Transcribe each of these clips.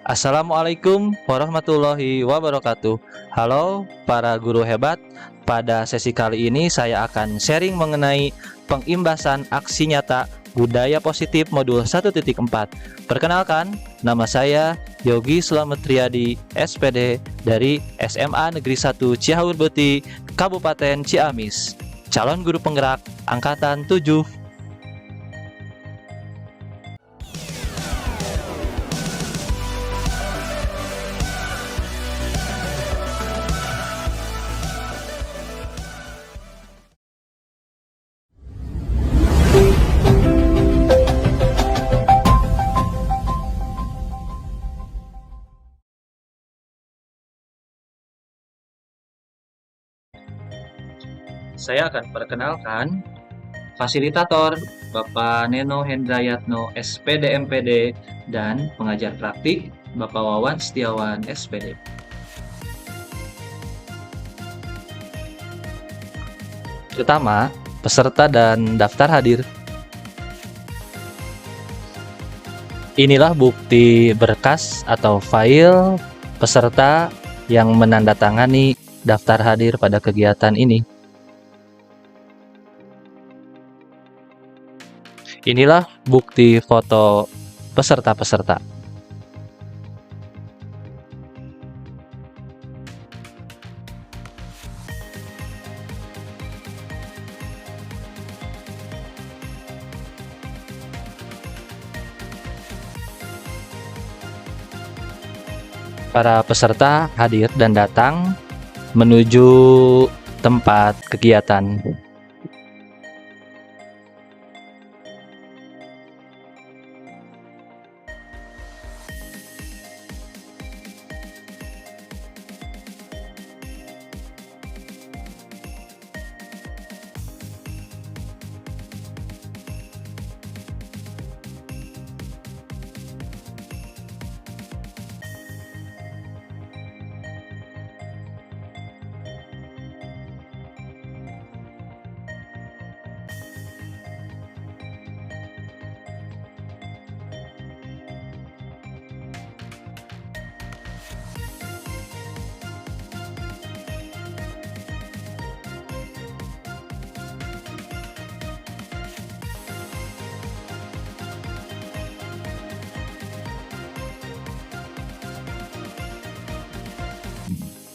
Assalamualaikum warahmatullahi wabarakatuh. Halo para guru hebat. Pada sesi kali ini saya akan sharing mengenai pengimbasan aksi nyata budaya positif modul 1.4. Perkenalkan, nama saya Yogi Slamet Riyadi, SPD dari SMA Negeri 1 Cihaur Beti, Kabupaten Ciamis. Calon guru penggerak angkatan 7. Saya akan perkenalkan fasilitator Bapak Neno Hendrayatno SPD MPD dan pengajar praktik Bapak Wawan Setiawan SPD. Pertama, peserta dan daftar hadir. Inilah bukti berkas atau file peserta yang menandatangani daftar hadir pada kegiatan ini. Inilah bukti foto peserta-peserta. Para peserta hadir dan datang menuju tempat kegiatan.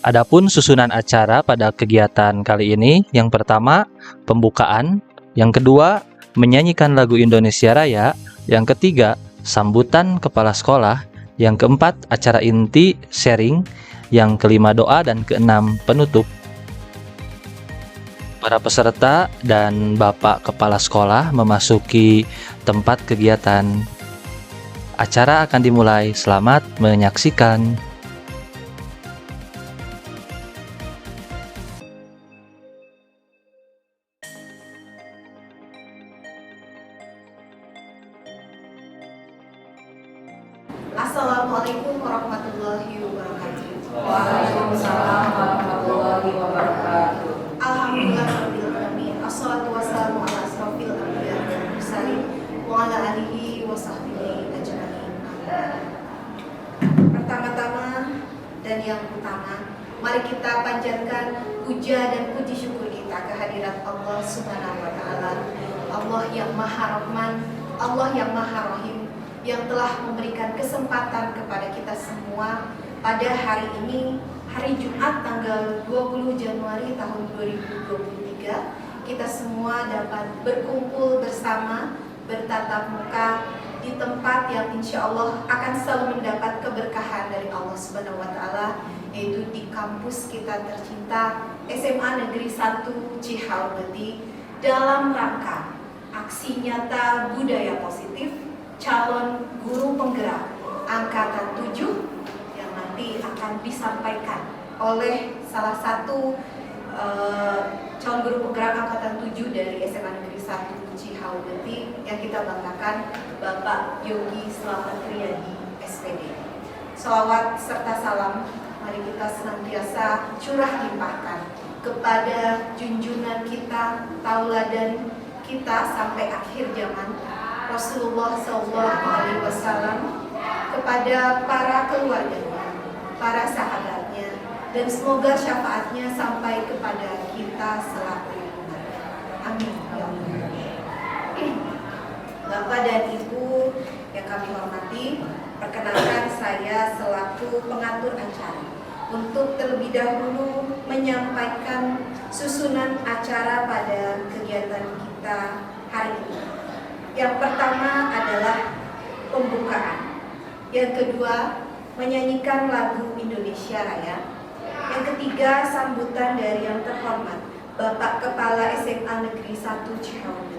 Adapun susunan acara pada kegiatan kali ini, yang pertama pembukaan, yang kedua menyanyikan lagu Indonesia Raya, yang ketiga sambutan kepala sekolah, yang keempat acara inti sharing, yang kelima doa, dan keenam penutup. Para peserta dan Bapak Kepala Sekolah memasuki tempat kegiatan. Acara akan dimulai. Selamat menyaksikan. Assalamualaikum warahmatullahi wabarakatuh. Waalaikumsalam warahmatullahi wabarakatuh. Alhamdulillahirabbil alamin. Assalatu wassalamu ala asrofil anbiya wal mursalin wa ala alihi wa sahbihi ajmain. Pertama-tama dan yang utama, mari kita panjatkan puja dan puji syukur kita kehadirat Allah Subhanahu wa taala. Allah yang Maha Rahman, Allah yang Maha Rahim, yang telah memberikan kesempatan kepada kita semua pada hari ini, hari Jumat tanggal 20 Januari tahun 2023, kita semua dapat berkumpul bersama, bertatap muka di tempat yang insya Allah akan selalu mendapat keberkahan dari Allah Subhanahu wa taala, yaitu di kampus kita tercinta SMA Negeri 1 Cihaur Beti, dalam rangka aksi nyata budaya positif calon guru penggerak angkatan 7 yang nanti akan disampaikan oleh salah satu calon guru penggerak angkatan 7 dari SMA Negeri 1 Cihaur Beti yang kita banggakan, Bapak Yogi Slamet Riyadi SPD. Shalawat serta salam mari kita senantiasa curah limpahkan kepada junjungan kita, tauladan kita sampai akhir zaman, Rasulullah SAW, kepada para keluarganya, para sahabatnya, dan semoga syafaatnya sampai kepada kita selaku umat. Amin ya Allah. Bapak dan Ibu yang kami hormati, perkenalkan saya selaku pengatur acara untuk terlebih dahulu menyampaikan susunan acara pada kegiatan kita hari ini. Yang pertama adalah pembukaan. Yang kedua, menyanyikan lagu Indonesia Raya. Yang ketiga, sambutan dari yang terhormat Bapak Kepala SMA Negeri 1 Cihawati.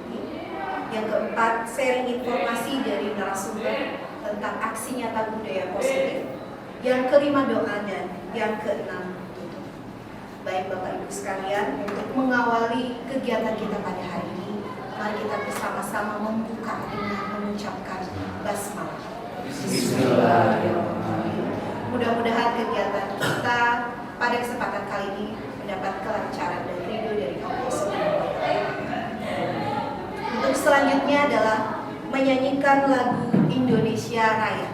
Yang keempat, sharing informasi dari narasumber tentang aksi nyata budaya positif. Yang kelima, doa, dan yang keenam, tutup. Baik Bapak Ibu sekalian, untuk mengawali kegiatan kita pada hari ini, mari kita bersama-sama membuka dengan mengucapkan basmalah. Bismillahirrahmanirrahim. Mudah-mudahan kegiatan kita pada kesempatan kali ini mendapat kelancaran dan ridho dari Allah Subhanahu wa Ta'ala. Untuk selanjutnya adalah menyanyikan lagu Indonesia Raya.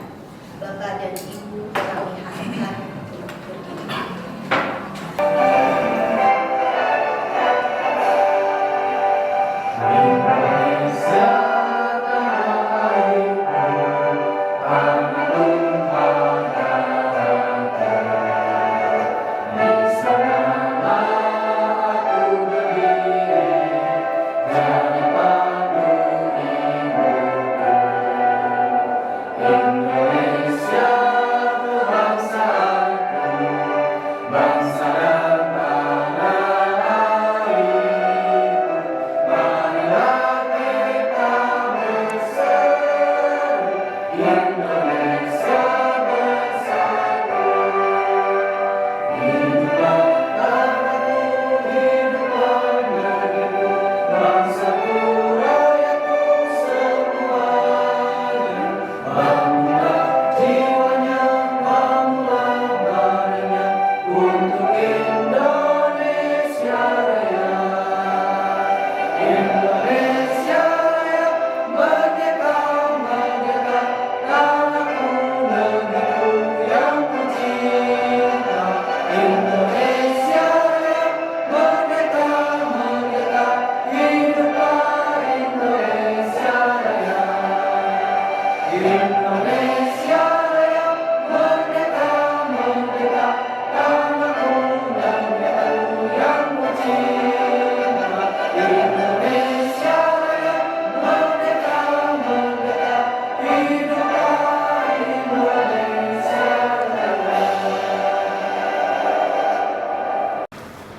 Bapak dan Ibu kami harapkan untuk berdiri.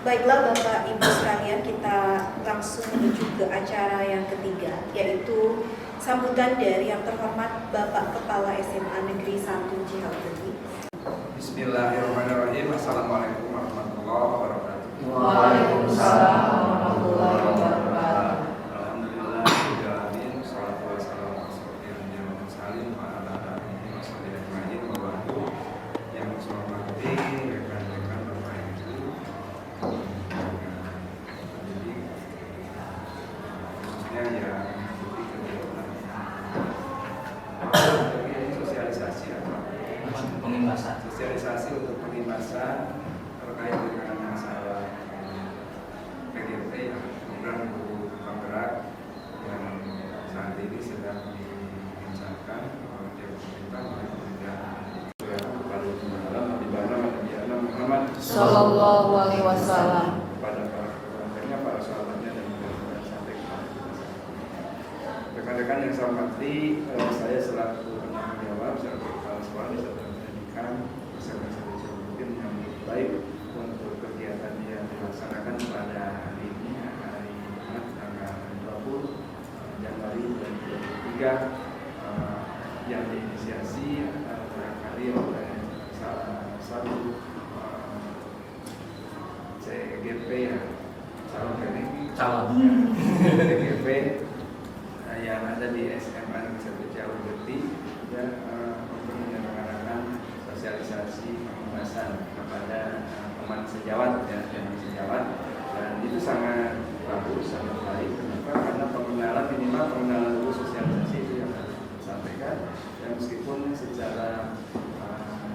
Baiklah Bapak Ibu sekalian, kita langsung menuju ke acara yang ketiga, yaitu sambutan dari yang terhormat Bapak Kepala SMA Negeri 1 Cihawati. Bismillahirrahmanirrahim. Assalamualaikum warahmatullahi wabarakatuh. Waalaikumsalam warahmatullahi wabarakatuh. Alhamdulillah, alamin, salatu wassalamu ala rasulillah wa salim wa ala alihi wa sahbihi ajma'in wa ba'du. Yang saya hormati rekan-rekan Bapak Ibu, jadi khususnya yang mengikuti kegiatan sosialisasi sosialisasi untuk pengimbasan terkait dengan masalah PGP program guru penggerak yang saat ini sedang dibincangkan oleh pemerintah oleh Kementerian kepada di mana Muhammad Sallallahu alaihi wasallam. kepada para keluarganya, para sahabatnya dan juga sampai kepada rekan-rekan yang saya hormati, saya selaku penanggung jawab selaku kepala sekolah di Satuan Pendidikan beserta mungkin yang lebih baik untuk kegiatan yang dilaksanakan pada hari ini, hari Jumat tanggal 20 Januari 2023, yang diinisiasi barangkali oleh salah satu CGP ya, calon CGP yang ada di SMA Negeri 1 Cihawati dan untuk menyelenggarakan sosialisasi pembahasan kepada teman sejawat ya, teman sejawat, dan itu sangat bagus, sangat baik. Kenapa? Karena pengenalan, minimal pengenalan dulu sosialisasi itu yang satu. sampaikan. Dan meskipun secara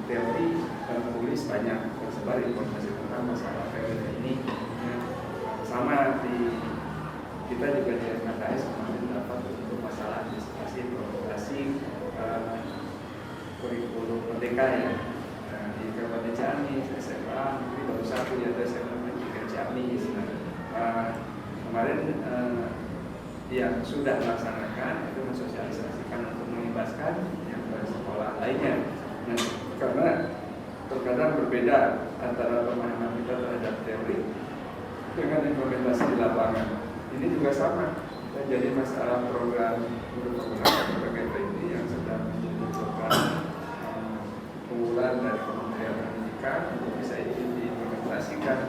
teori dan tulis banyak tersebar informasi tentang masalah PWT ini, ya, sama di kita juga di SKKS kemarin dapat untuk masalah antisipasi provokasi kurikulum merdeka ya. Di Kabupaten Ciamis, SMA, ini baru satu ya, SMA di Ciamis. Kemarin yang sudah melaksanakan itu mensosialisasikan untuk mengimbaskan yang ke sekolah lainnya. Nah, karena terkadang berbeda antara pemahaman kita terhadap teori dengan implementasi di lapangan. Ini juga sama. Jadi masalah program guru pemenang PGP ini yang sedang membutuhkan unggulan dari Kementerian Pendidikan untuk bisa diimplementasikan,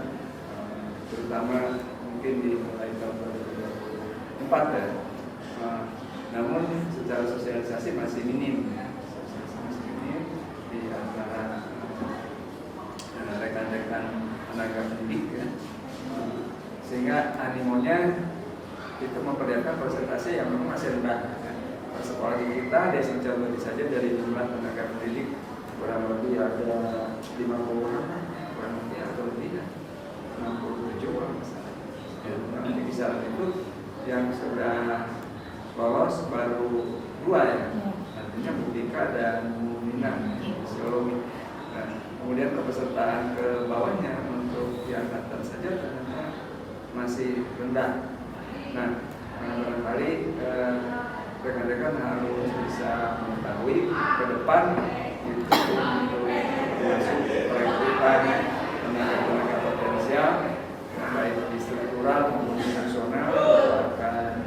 terutama mungkin di mulai tahun 2024 ya. Namun secara sosialisasi masih minim, di antara rekan-rekan tenaga pendidik ya. Sehingga animonya itu memperlihatkan persentase yang memang masih rendah ya. Sekolah kita di contoh saja dari jumlah tenaga pendidik kurang lebih ada 50 orang, kurang lebih atau lebih ya, 67 orang misalnya. Ya, nanti kisaran itu yang sudah lolos baru 2 ya, artinya Mudika dan Minang Sisiologi. Nah, kemudian kepesertaan ke bawahnya untuk di angkatan saja ternyata masih rendah. Nah, barangkali rekan-rekan harus bisa mengetahui ke depan itu untuk masuk perekrutan tenaga potensial baik di struktural maupun di nasional akan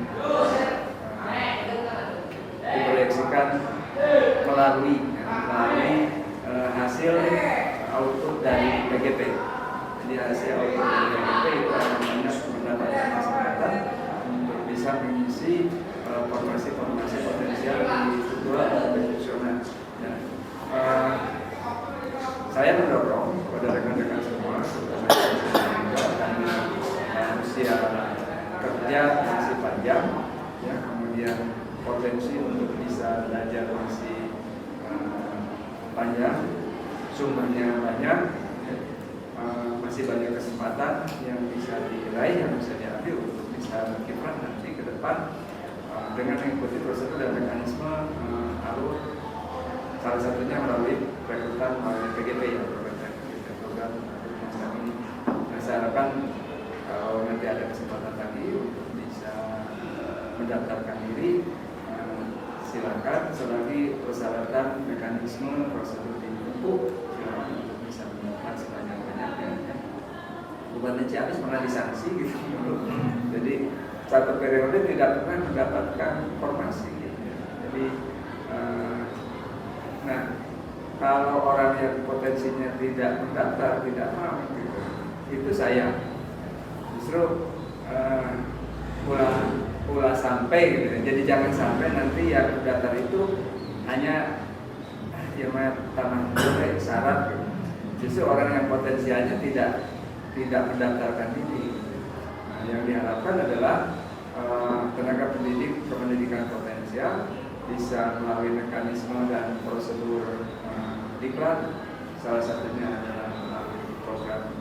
diproyeksikan melalui hasil output dari PGP. Jadi hasil output dari PGP itu akan banyak mendapatkan kesempatan untuk bisa mengisi formasi-formasi potensial di struktural dan fungsional. Saya mendorong kepada rekan-rekan semua, karena usia kerja masih panjang, ya, kemudian potensi untuk bisa belajar masih panjang, sumbernya banyak, ya, masih banyak kesempatan yang bisa diraih, yang bisa diambil untuk bisa berkiprah nanti ke depan dengan mengikuti prosedur dan mekanisme alur. Salah satunya melalui rekrutan melalui PGP ya, program ini. Nah, saya harapkan kalau nanti ada kesempatan tadi untuk bisa mendaftarkan diri, silakan selagi persyaratan mekanisme prosedur ditempuh, silakan untuk bisa mendaftar sebanyak-banyaknya. Bukan Ciamis pernah disanksi gitu, jadi satu periode tidak pernah mendapatkan informasi gitu. Jadi nah, kalau orang yang potensinya tidak mendaftar, tidak mau gitu, itu sayang. Justru pula sampai gitu. Jadi jangan sampai nanti yang mendaftar itu hanya tanah syarat gitu. Justru orang yang potensialnya tidak mendaftarkan diri. Nah, yang diharapkan adalah tenaga pendidik kependidikan potensial bisa melalui mekanisme dan prosedur diklat, salah satunya adalah melalui program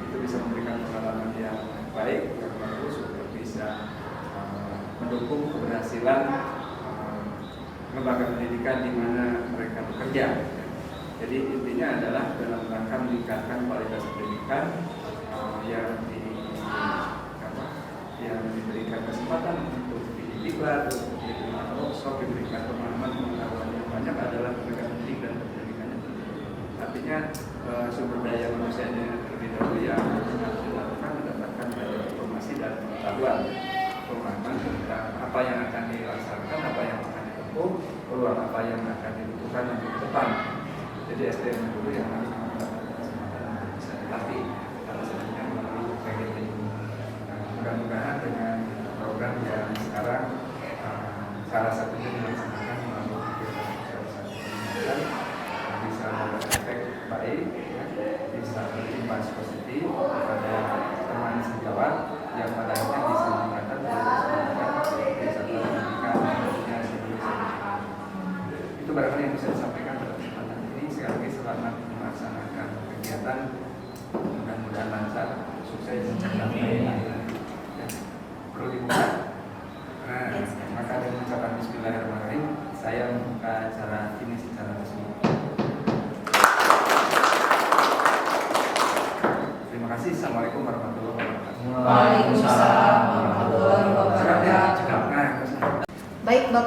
itu bisa memberikan pengalaman yang baik, yang bagus untuk bisa mendukung keberhasilan lembaga pendidikan di mana mereka bekerja. Jadi intinya adalah dalam rangka meningkatkan kualitas pendidikan yang diberikan kesempatan untuk didiklat, untuk diberikan workshop, diberikan pemahaman yang banyak adalah tenaga pendidik dan pendidikannya. Artinya sumber daya manusianya terlebih dahulu yang harus dilakukan mendapatkan informasi dan pengetahuan, pemahaman tentang apa yang akan dilaksanakan, apa yang akan ditempuh, peluang apa yang akan dibutuhkan untuk ke depan. Jadi SDM dulu yang harus mendapatkan kesempatan untuk bisa dilatih, salah satunya melalui PGP. Mudah-mudahan dengan program yang sekarang salah satunya dilaksanakan melalui sosialisasi bisa berefek baik, bisa berimbas positif kepada teman sejawat yang pada akhirnya bisa meningkatkan kualitas pendidikan di satu pendidikan di Indonesia.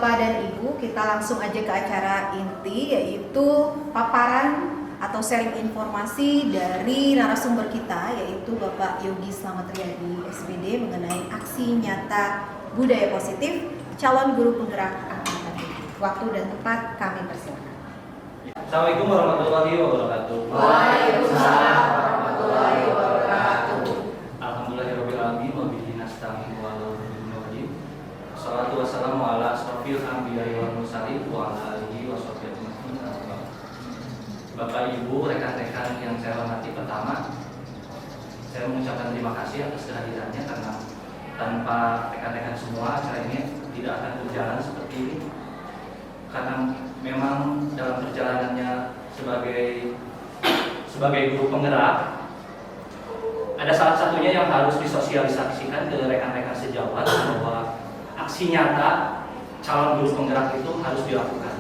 Bapak dan Ibu, kita langsung aja ke acara inti, yaitu paparan atau sharing informasi dari narasumber kita, yaitu Bapak Yogi Slamet Riyadi SPD, mengenai aksi nyata budaya positif calon guru penggerak angkatan ini. Waktu dan tempat kami persilakan. Assalamualaikum warahmatullahi wabarakatuh. Waalaikumsalam warahmatullahi wabarakatuh. Alhamdulillahirabbil alamin wa bihi nasta'in wa ala alihi wassalatu wassalamu ala asrofil anbiya'i wal mursalin wa ala alihi washabbihi ajmain. Bapak Ibu, rekan-rekan yang saya hormati, pertama saya mengucapkan terima kasih atas kehadirannya, karena tanpa rekan-rekan semua acara ini tidak akan berjalan seperti ini. Karena memang dalam perjalanannya sebagai guru penggerak, ada salah satunya yang harus disosialisasikan ke rekan-rekan sejawat bahwa aksi nyata calon guru penggerak itu harus dilakukan.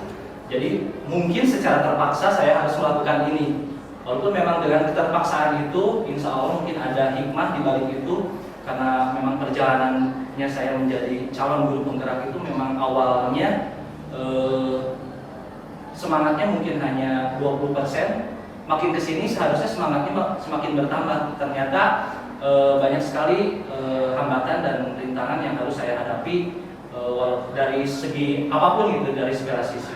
Jadi mungkin secara terpaksa saya harus melakukan ini, walaupun memang dengan keterpaksaan itu insya Allah mungkin ada hikmah di balik itu, karena memang perjalanannya saya menjadi calon guru penggerak itu memang awalnya semangatnya mungkin hanya 20%, makin kesini seharusnya semangatnya semakin bertambah. Ternyata banyak sekali hambatan dan rintangan yang harus saya hadapi dari segi apapun itu, dari segala sisi.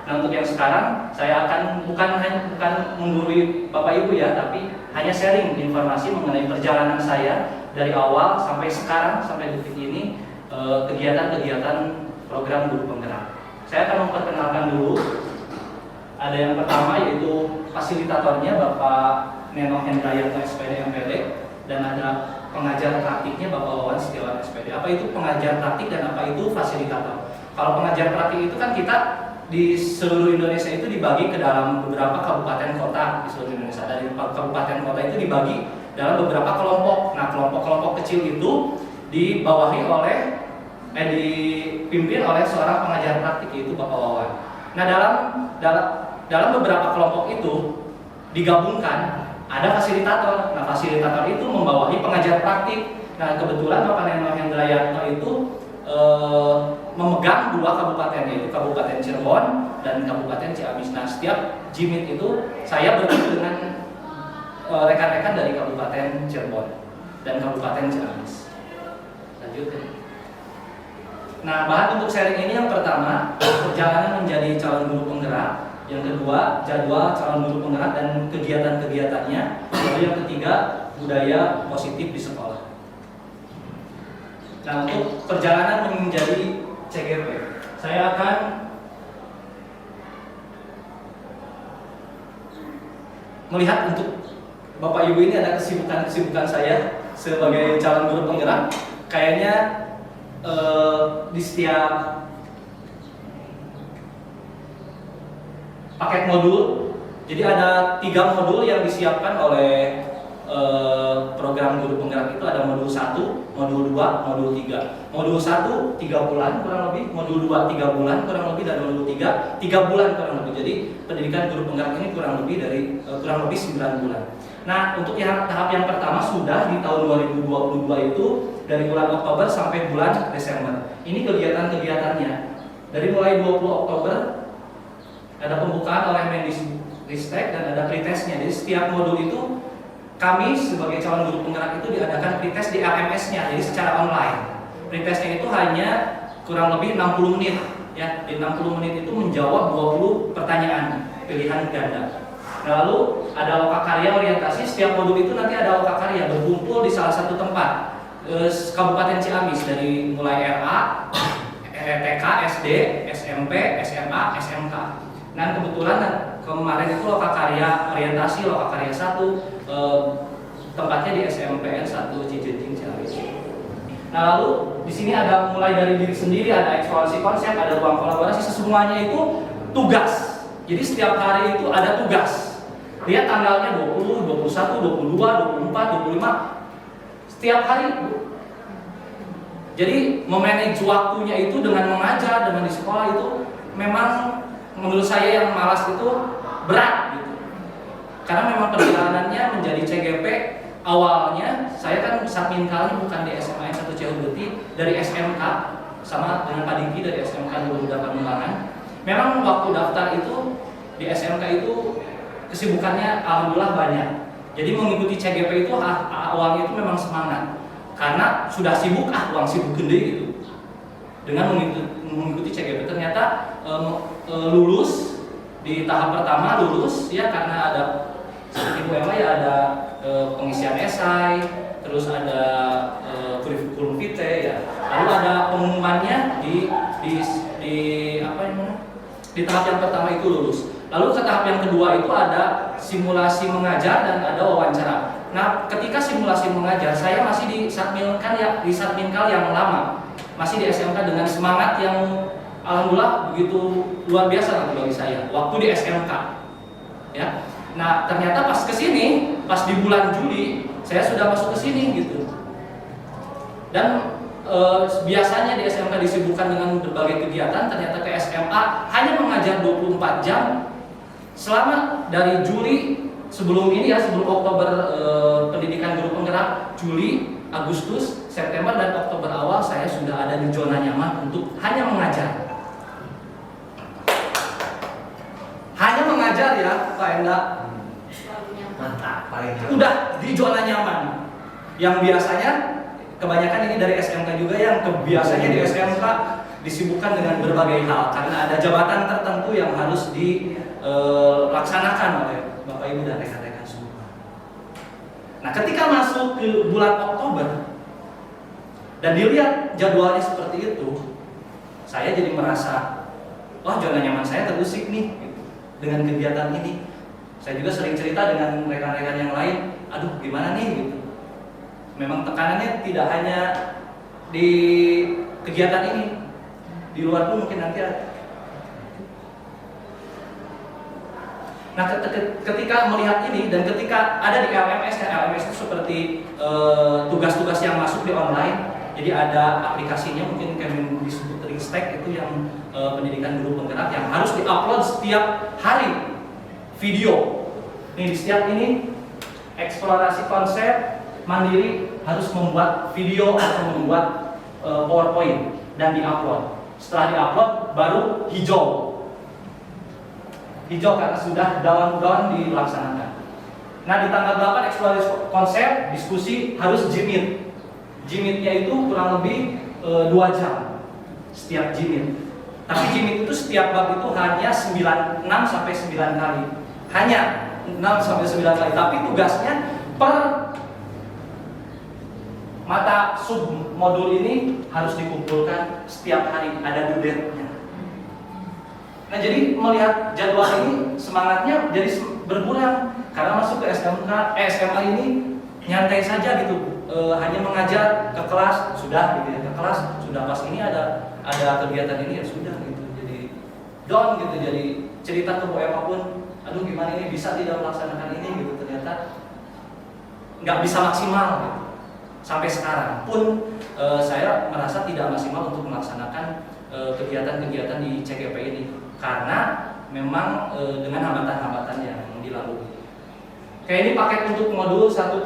Nah, untuk yang sekarang saya akan bukan menggurui Bapak Ibu ya, tapi hanya sharing informasi mengenai perjalanan saya dari awal sampai sekarang, sampai detik ini, kegiatan-kegiatan program guru penggerak. Saya akan memperkenalkan dulu. Ada yang pertama yaitu fasilitatornya Bapak Neno Hendrayanto SPD MPD, dan ada pengajar praktiknya Bapak Wawan Setiawan SPD. Apa itu pengajar praktik dan apa itu fasilitator? Kalau pengajar praktik itu kan kita di seluruh Indonesia itu dibagi ke dalam beberapa kabupaten kota di seluruh Indonesia. Dari kabupaten kota itu dibagi dalam beberapa kelompok. Nah, kelompok-kelompok kecil itu dipimpin oleh seorang pengajar praktik, yaitu Bapak Wawan. Nah, dalam beberapa kelompok itu digabungkan ada fasilitator. Nah, fasilitator itu membawahi pengajar praktik. Nah, kebetulan Bapak Neno Hendrayanto itu memegang dua kabupaten, yaitu Kabupaten Cirebon dan Kabupaten Ciamis. Nah, setiap jimit itu saya bertemu dengan rekan-rekan dari Kabupaten Cirebon dan Kabupaten Ciamis. Lanjut. Nah, bahan untuk sharing ini yang pertama, perjalanan menjadi calon guru penggerak. Yang kedua, jadwal calon guru penggerak dan kegiatan-kegiatannya. Lalu yang ketiga, budaya positif di sekolah. Nah, untuk perjalanan menjadi CGP, saya akan melihat untuk Bapak Ibu ini ada kesibukan saya sebagai calon guru penggerak. Kayaknya di setiap paket modul, jadi ada 3 modul yang disiapkan oleh program guru penggerak itu. Ada modul 1, modul 2, modul 3. Modul 1 3 bulan kurang lebih, modul 2 3 bulan kurang lebih, dan modul 3 3 bulan kurang lebih. Jadi pendidikan guru penggerak ini kurang lebih 9 bulan. Nah, untuk tahap yang pertama sudah di tahun 2022 itu dari bulan Oktober sampai bulan Desember. Ini kegiatan-kegiatannya. Dari mulai 20 Oktober ada pembukaan oleh Mendikbudristek dan ada pretestnya. Jadi setiap modul itu kami sebagai calon guru penggerak itu diadakan pretest di LMS-nya, jadi secara online. Pretestnya itu hanya kurang lebih 60 menit ya. Di 60 menit itu menjawab 20 pertanyaan pilihan ganda. Lalu ada lokakarya orientasi. Setiap modul itu nanti ada lokakarya berkumpul di salah satu tempat, Kabupaten Ciamis, dari mulai RA, TK, SD, SMP, SMA, SMK. Nah, kebetulan kemarin itu lokakarya orientasi, lokakarya 1, tempatnya di SMPN 1 Cijenting Ciamis. Nah, lalu di sini ada mulai dari diri sendiri, ada eksplorasi konsep, ada ruang kolaborasi, semuanya itu tugas. Jadi setiap hari itu ada tugas. Lihat tanggalnya 20, 21, 22, 24, 25. Setiap hari. Jadi memanage waktunya itu dengan mengajar, dengan di sekolah itu memang menurut saya yang malas itu berat gitu. Karena memang perjalanannya menjadi CGP awalnya saya kan Satminkalnya bukan di SMA 1 Cihurguti, dari SMK sama dengan Pak Diki dari SMK Guru Muda Pangembangan. Memang waktu daftar itu di SMK itu kesibukannya alhamdulillah banyak. Jadi mengikuti CGP itu awalnya itu memang semangat karena sudah sibuk, uang sibuk gede gitu. Dengan mengikuti CGP ternyata lulus di tahap pertama lulus ya karena ada seperti Bu Emma ya ada pengisian esai, terus ada kurikulum vitae ya. Lalu ada pengumumannya di apa namanya? Di tahap yang pertama itu lulus. Lalu ke tahap yang kedua itu ada simulasi mengajar dan ada wawancara. Nah, ketika simulasi mengajar saya masih di Satminkal yang lama. Masih di SMK dengan semangat yang alhamdulillah begitu luar biasa bagi saya waktu di SMK. Ya. Nah, ternyata pas kesini, pas di bulan Juli, saya sudah masuk ke sini gitu. Dan biasanya di SMK disibukkan dengan berbagai kegiatan, ternyata ke SMA hanya mengajar 24 jam selama dari Juli sebelum ini ya, sebelum Oktober pendidikan guru penggerak, Juli, Agustus, September dan Oktober awal saya sudah ada di zona nyaman untuk hanya mengajar. Hanya mengajar ya, Pak Enda. Mantap, paling Udah di zona nyaman. Yang biasanya kebanyakan ini dari SMK juga yang biasanya di SMK disibukkan dengan berbagai hal karena ada jabatan tertentu yang harus dilaksanakan oleh Bapak Ibu dan rekan-rekan semua. Nah, ketika masuk ke bulan Oktober dan dilihat jadwalnya seperti itu, saya jadi merasa, wah zona nyaman saya terusik nih dengan kegiatan ini. Saya juga sering cerita dengan rekan-rekan yang lain, aduh gimana nih gitu. Memang tekanannya tidak hanya di kegiatan ini, di luar pun mungkin nanti ada. Nah, ketika melihat ini dan ketika ada di LMS, LMS itu seperti tugas-tugas yang masuk di online. Jadi ada aplikasinya, mungkin Kemendikbudristek itu yang pendidikan guru penggerak yang harus diupload setiap hari video. Nih di setiap ini eksplorasi konsep mandiri harus membuat video atau membuat PowerPoint dan diupload. Setelah diupload baru hijau karena sudah down dilaksanakan. Nah, di tanggal 8 eksplorasi konsep diskusi harus Jimit. Jimitnya itu kurang lebih 2 jam setiap Jimit. Tapi Jimit itu setiap bab itu hanya 6 sampai 9 kali. Hanya 6 sampai 9 kali. Tapi tugasnya per mata sub modul ini harus dikumpulkan setiap hari, ada due date-nya. Nah, jadi melihat jadwal ini semangatnya jadi berkurang karena masuk ke SMA ini nyantai saja gitu. Hanya mengajar ke kelas sudah gitu ya, ke kelas sudah, pas ini ada kegiatan ini ya sudah gitu. Jadi down gitu, jadi cerita ke Bu Emma pun, aduh gimana ini bisa tidak melaksanakan ini gitu, ternyata nggak bisa maksimal gitu. Sampai sekarang pun saya merasa tidak maksimal untuk melaksanakan kegiatan-kegiatan di CGP ini karena memang dengan hambatan-hambatan yang dilalui. Kayak ini paket untuk modul 1.2,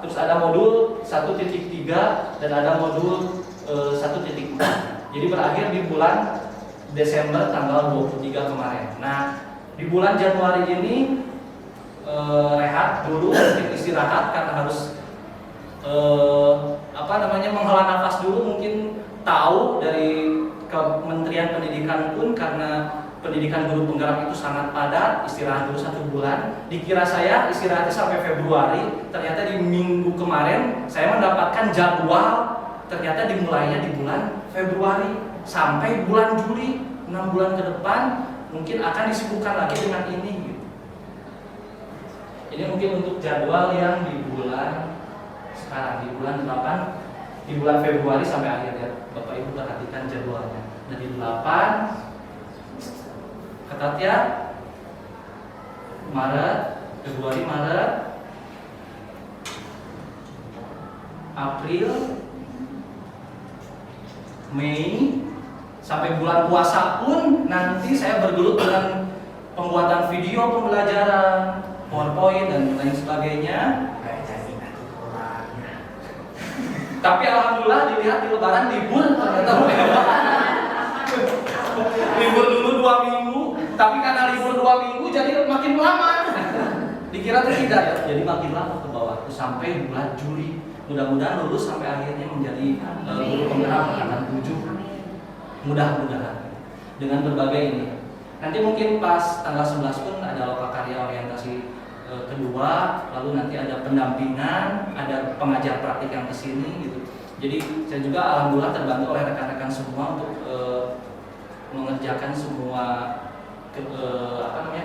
terus ada modul 1.3 dan ada modul 1.4. Jadi berakhir di bulan Desember tanggal 23 kemarin. Nah, di bulan Januari ini rehat dulu, istirahat karena harus menghela nafas dulu. Mungkin tahu dari Kementerian Pendidikan pun karena pendidikan guru penggerak itu sangat padat, istirahat dulu 1 bulan. Dikira saya istirahatnya sampai Februari, ternyata di minggu kemarin saya mendapatkan jadwal, ternyata dimulainya di bulan Februari sampai bulan Juli, 6 bulan ke depan mungkin akan disibukkan lagi dengan ini gitu. Ini mungkin untuk jadwal yang di bulan sekarang, di bulan 8, di bulan Februari sampai akhir ya. Bapak Ibu perhatikan jadwalnya. Dari 8 ketat ya, Maret, Februari, Maret, April, Mei, sampai bulan puasa pun nanti saya bergelut dengan pembuatan video pembelajaran, PowerPoint dan lain sebagainya. Tapi alhamdulillah dilihat di lebaran libur ternyata WFH. Libur dulu 2 minggu, tapi karena libur 2 minggu jadi makin lama. Dikira tidak ya, jadi makin lama ke bawah sampai bulan Juli. Mudah-mudahan lulus sampai akhirnya menjadi guru penggerak angkatan 7. Mudah-mudahan dengan berbagai ini. Nanti mungkin pas tanggal 11 pun ada lokakarya orientasi kedua, lalu nanti ada pendampingan, ada pengajar praktik yang kesini gitu. Jadi saya juga alhamdulillah terbantu oleh rekan-rekan semua untuk mengerjakan semua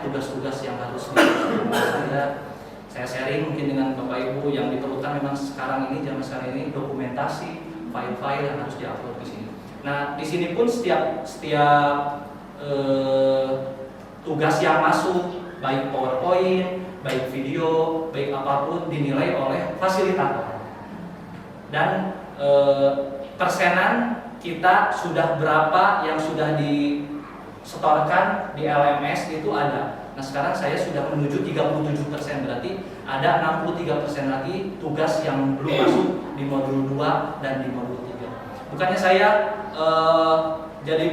tugas-tugas yang harus dilakukan. Saya sharing mungkin dengan Bapak Ibu yang diperlukan memang sekarang ini zaman sekarang ini dokumentasi, file-file yang harus diupload ke sini. Nah di sini pun setiap tugas yang masuk, baik PowerPoint, baik video, baik apapun dinilai oleh fasilitator. Dan persenan kita sudah berapa yang sudah disetorkan di LMS itu ada. Nah sekarang saya sudah menuju 37%, berarti ada 63% lagi tugas yang belum masuk di modul 2 dan di modul 3. Bukannya saya jadi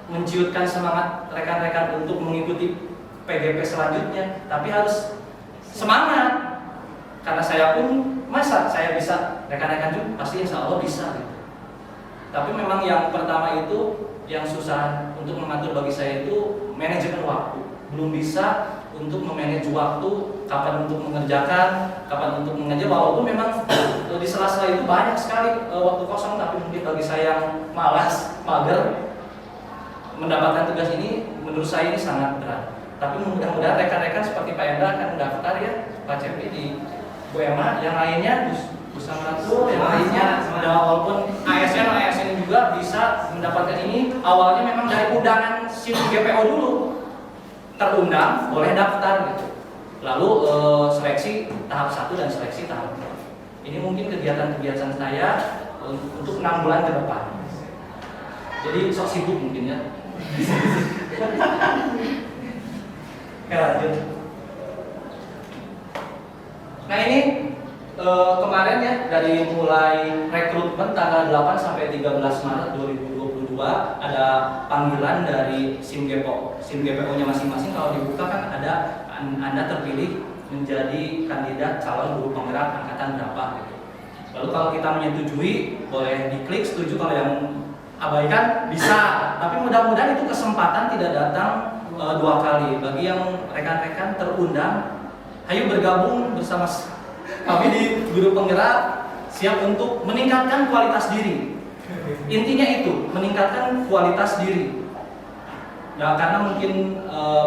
menciutkan semangat rekan-rekan untuk mengikuti PGP selanjutnya, tapi harus semangat. Karena saya pun masa saya bisa, rekan-rekan juga pasti insya Allah bisa gitu. Tapi memang yang pertama itu yang susah untuk mengatur bagi saya itu manajemen waktu. Belum bisa untuk memanage waktu, kapan untuk mengerjakan, kapan untuk mengajar. Walaupun memang di sela-sela itu banyak sekali waktu kosong, tapi mungkin bagi saya yang malas, mager, mendapatkan tugas ini menurut saya ini sangat berat. Tapi mudah-mudahan rekan-rekan seperti Pak Endra akan mendaftar ya, Pak Cepi di Bu Emma, yang lainnya Busamratu, yang lainnya, walaupun ASN juga bisa mendapatkan ini. Awalnya memang dari undangan SIM GPO dulu, terundang boleh daftar gitu. Lalu seleksi tahap 1 dan seleksi tahap 2. Ini mungkin kegiatan-kegiatan saya untuk 6 bulan ke depan. Jadi sok sibuk mungkin ya. Oke lanjut. Nah ini kemarin ya, dari mulai rekrutmen tanggal 8 sampai 13 Maret 2022 ada panggilan dari SIM GPO-nya masing-masing. Kalau dibuka kan ada Anda terpilih menjadi kandidat calon guru penggerak angkatan berapa gitu. Lalu kalau kita menyetujui boleh diklik setuju, kalau yang abaikan bisa. Tapi mudah-mudahan itu kesempatan tidak datang 2 kali. Bagi yang rekan-rekan terundang, ayo bergabung bersama kami di Guru Penggerak, siap untuk meningkatkan kualitas diri. Intinya itu, meningkatkan kualitas diri. Ya, karena mungkin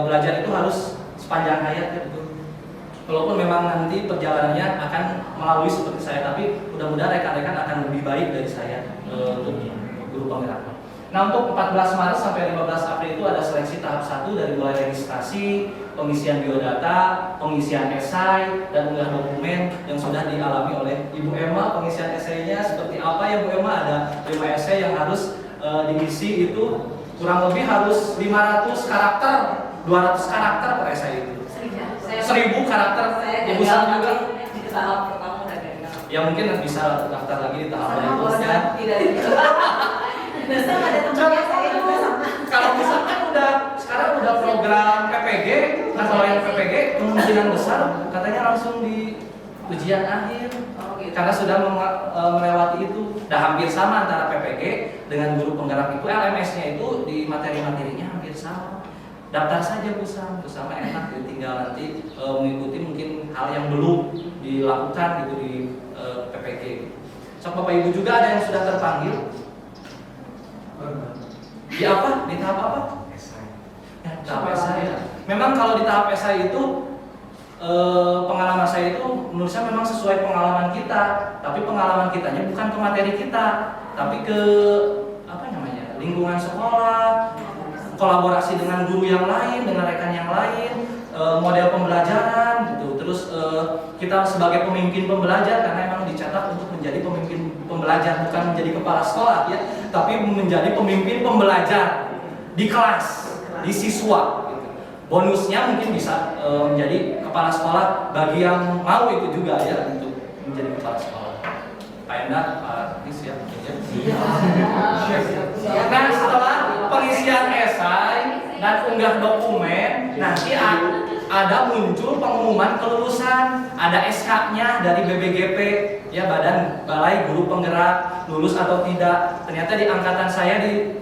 belajar itu harus sepanjang hayat gitu. Walaupun memang nanti perjalanannya akan melalui seperti saya, tapi mudah-mudahan rekan-rekan akan lebih baik dari saya untuk Guru Penggerak. Nah untuk 14 Maret sampai 15 April itu ada seleksi tahap 1 dari mulai registrasi, pengisian biodata, pengisian esai, dan unggah dokumen yang sudah dialami oleh Ibu Emma. Pengisian esainya seperti apa ya Bu Emma? Ada 5 esai yang harus diisi, itu kurang lebih harus 500 karakter, 200 karakter per esai itu. 1000 karakter. Ibu Sam juga di tahap pertama udah gagal. Ya mungkin bisa daftar lagi di tahap berikutnya. Bisa ada temannya saya juga sama. Kalau misalkan sekarang udah program PPG, nah kalau yang PPG kemungkinan besar katanya langsung di ujian akhir. Oh, gitu. Karena sudah melewati itu. Udah hampir sama antara PPG dengan Guru Penggerak itu, LMS-nya itu di materi-materinya hampir sama. Daftar saja Bu Sam enak, tinggal nanti mengikuti mungkin hal yang belum dilakukan gitu di PPG. So Bapak Ibu juga ada yang sudah terpanggil. Di apa? Di tahap apa? Ya, tahap esai. Memang kalau di tahap esai itu pengalaman saya itu menurut saya memang sesuai pengalaman kita, tapi pengalaman kitanya bukan ke materi kita, tapi ke lingkungan sekolah, kolaborasi dengan guru yang lain, dengan rekan yang lain, model pembelajaran gitu. Terus kita sebagai pemimpin pembelajar, karena memang dicetak untuk menjadi pemimpin pembelajar, bukan menjadi kepala sekolah ya, tapi menjadi pemimpin pembelajar di kelas, di siswa gitu. Bonusnya mungkin bisa menjadi kepala sekolah bagi yang mau itu juga ya, untuk menjadi kepala sekolah. Pak Endah, Pak ini siap. Nah, setelah pengisian esai dan unggah dokumen, nanti ada muncul pengumuman kelulusan, ada SK-nya dari BBGP, ya Badan Balai Guru Penggerak, lulus atau tidak. Ternyata di angkatan saya di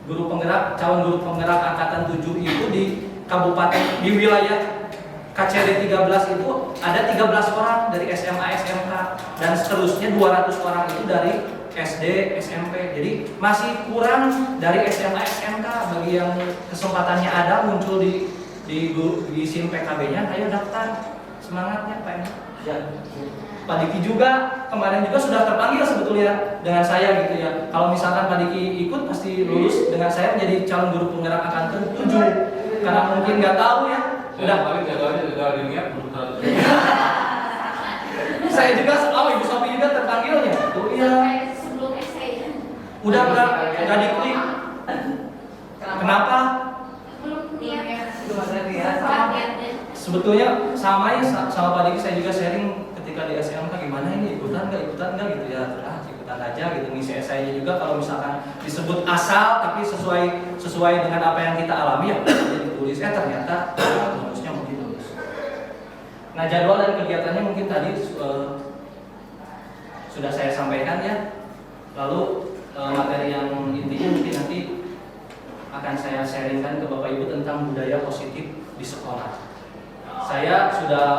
guru penggerak, calon guru penggerak angkatan 7 itu di kabupaten, di wilayah KCD 13 itu ada 13 orang dari SMA, SMK, dan seterusnya 200 orang itu dari SD, SMP. Jadi masih kurang dari SMA, SMK. Bagi yang kesempatannya ada muncul di SIM PKB-nya, ayo daftar. Semangatnya Pak Endi. Ya. Pak Diki juga kemarin juga sudah terpanggil sebetulnya dengan saya gitu ya. Kalau misalkan Pak Diki ikut pasti lulus dengan saya menjadi calon guru penggerak angkatan 7. Karena mungkin nggak tahu ya. Udah paling gagalnya gagal di niat belum terlalu. Saya juga, Ibu Sofi juga terpanggilnya. Oh iya. Sebelum essay ya. Udah diklik. Kenapa? Belum niat. Belum ada niat. Niatnya. Sebetulnya sama ya sama Pak Diki, saya juga sharing ketika di SMK gimana ini ikutan nggak gitu ya. Ikutan aja gitu, ngisi esainya juga kalau misalkan disebut asal tapi sesuai dengan apa yang kita alami ya jadi tulis ternyata lulusnya mungkin lulus. Nah, jadwal dan kegiatannya mungkin tadi sudah saya sampaikan ya. Lalu materi yang intinya mungkin nanti akan saya sharingkan ke Bapak Ibu tentang budaya positif di sekolah. Saya sudah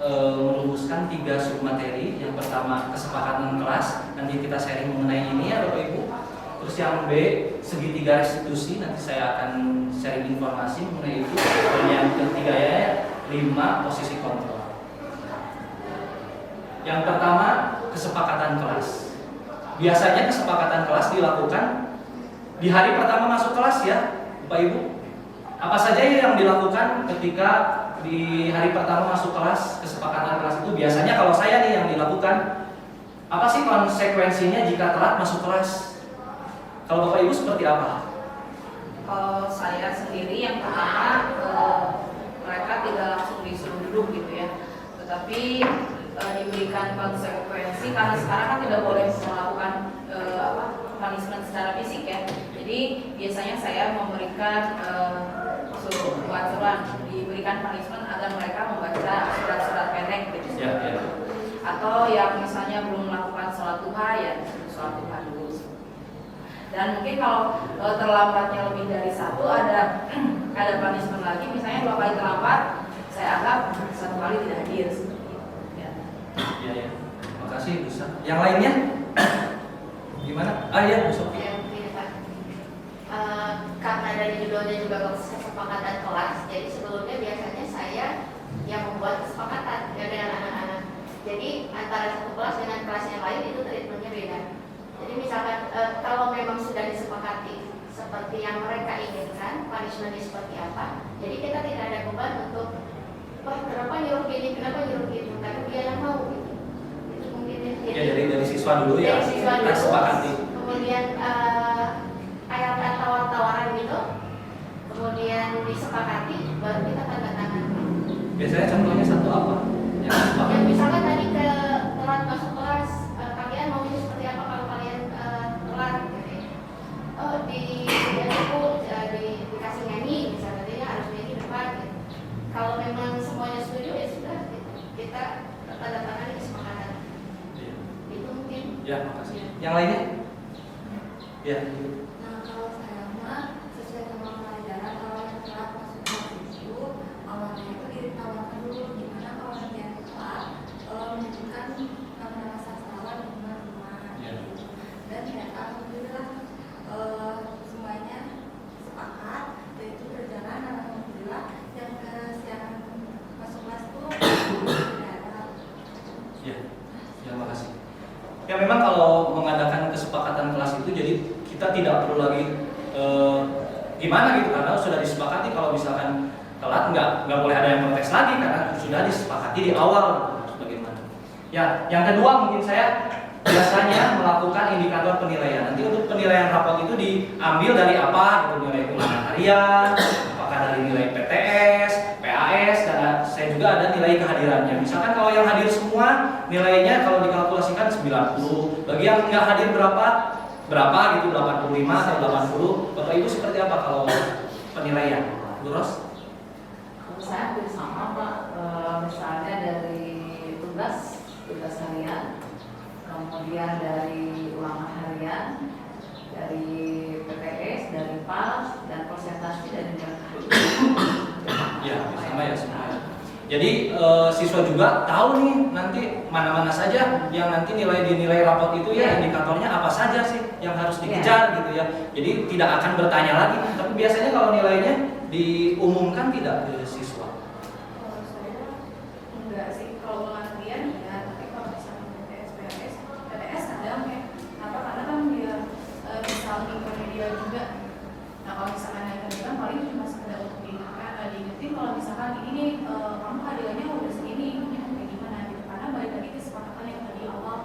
merumuskan 3 submateri. Yang pertama kesepakatan kelas, nanti kita sharing mengenai ini ya Bapak Ibu. Terus yang B, segitiga restitusi, nanti saya akan sharing informasi mengenai itu. Dan yang ketiga ya 5 posisi kontrol. Yang pertama kesepakatan kelas. Biasanya kesepakatan kelas dilakukan di hari pertama masuk kelas ya Bapak Ibu. Apa saja yang dilakukan ketika di hari pertama masuk kelas, kesepakatan kelas itu biasanya kalau saya nih yang dilakukan, apa sih konsekuensinya jika telat masuk kelas? Kalau Bapak Ibu seperti apa? Kalau saya sendiri yang pertama mereka tidak langsung disuruh duduk gitu ya, tetapi diberikan konsekuensi karena sekarang kan tidak boleh melakukan punishment secara fisik ya. Jadi biasanya saya memberikan aturan, diberikan punishment agar mereka membaca surat-surat pendek gitu. Ya. Atau yang misalnya belum melakukan sholat duha ya sholat duha dulu. Dan mungkin kalau terlambatnya lebih dari 1 ada punishment lagi, misalnya 2 kali terlambat saya anggap 1 kali tidak hadir seperti itu. Ya. Makasih Bu Sa. Yang lainnya? Gimana? Ya Bu Sofi. Ya, begini Pak. Karena dari judulnya juga kesepakatan kelas, jadi sebelumnya biasanya saya yang membuat kesepakatan ya dengan anak-anak. Jadi antara satu kelas dengan kelas yang lain itu treatmentnya beda. Jadi misalkan kalau memang sudah disepakati seperti yang mereka inginkan, punishmentnya seperti apa, jadi kita tidak ada beban untuk kenapa nyuruh gini, kenapa nyuruh gitu, tapi dia yang mau gitu. Itu mungkin Ya dari siswa dulu ya. dari siswa Kita dulu. sepakati. Kemudian kayak tawar-tawaran gitu, kemudian disepakati, baru kita tanda tangan. Biasanya contohnya satu apa? Yang Ya sepakati. misalkan tadi ke telat masuk kelas, kalian maunya seperti apa kalau kalian telat gitu ya. Dikasih nyanyi, misalnya dia harus nyanyi depan gitu. Kalau memang semuanya setuju ya sudah gitu. Kita tanda tangan kesepakatan. Iya. Itu mungkin. Ya, makasih. Yang lainnya? Ya. Nah, kalau saya mah sesuai sama pelajaran, kalau yang telat masuk kelas itu awalnya itu ditawarkan dulu gimana kalau nanti yang telat menyebutkan nama-nama sastrawan di rumah-rumah Ya. dan ternyata alhamdulillah semuanya sepakat dan itu berjalan dan alhamdulillah yang kesiangan masuk kelas itu tidak ada. Ya, makasih. Ya memang kalau mengadakan kesepakatan kelas itu jadi kita tidak perlu lagi gimana gitu karena sudah disepakati kalau misalkan telat nggak boleh ada yang protes lagi karena sudah disepakati di awal bagaimana. Ya, yang kedua mungkin saya biasanya melakukan indikator penilaian. Nanti untuk penilaian rapot itu diambil dari apa? Gitu, nilai ulangan harian, apakah dari nilai PTS, PAS, dan saya juga juga ada nilai kehadirannya. Misalkan kalau yang hadir semua nilainya kalau dikalkulasikan 90, bagi yang nggak hadir berapa gitu, 85 atau 80. Bapak Ibu seperti apa kalau penilaian? Bu Ros? Kalau saya hampir sama Pak, misalnya dari tugas harian, kemudian dari ulangan harian, dari PPS, dari PAS, dan presentasi dari Ya, sama ya semuanya. Jadi siswa juga tahu nih nanti mana-mana saja yang nanti dinilai rapot itu ya, indikatornya apa saja sih yang harus dikejar gitu ya. Jadi tidak akan bertanya lagi. Tapi biasanya kalau nilainya diumumkan tidak ke siswa. Kalau saya enggak sih, kalau ulangan harian ya, tapi kalau misalnya PPS kadang ya, karena kan dia bisa media juga. Nah kalau misalkan yang kedua paling cuma sekedar untuk diingetin kalau misalkan ini kamu hadiahnya udah segini, ini kayak gimana gitu, karena balik lagi kesepakatan yang tadi awal.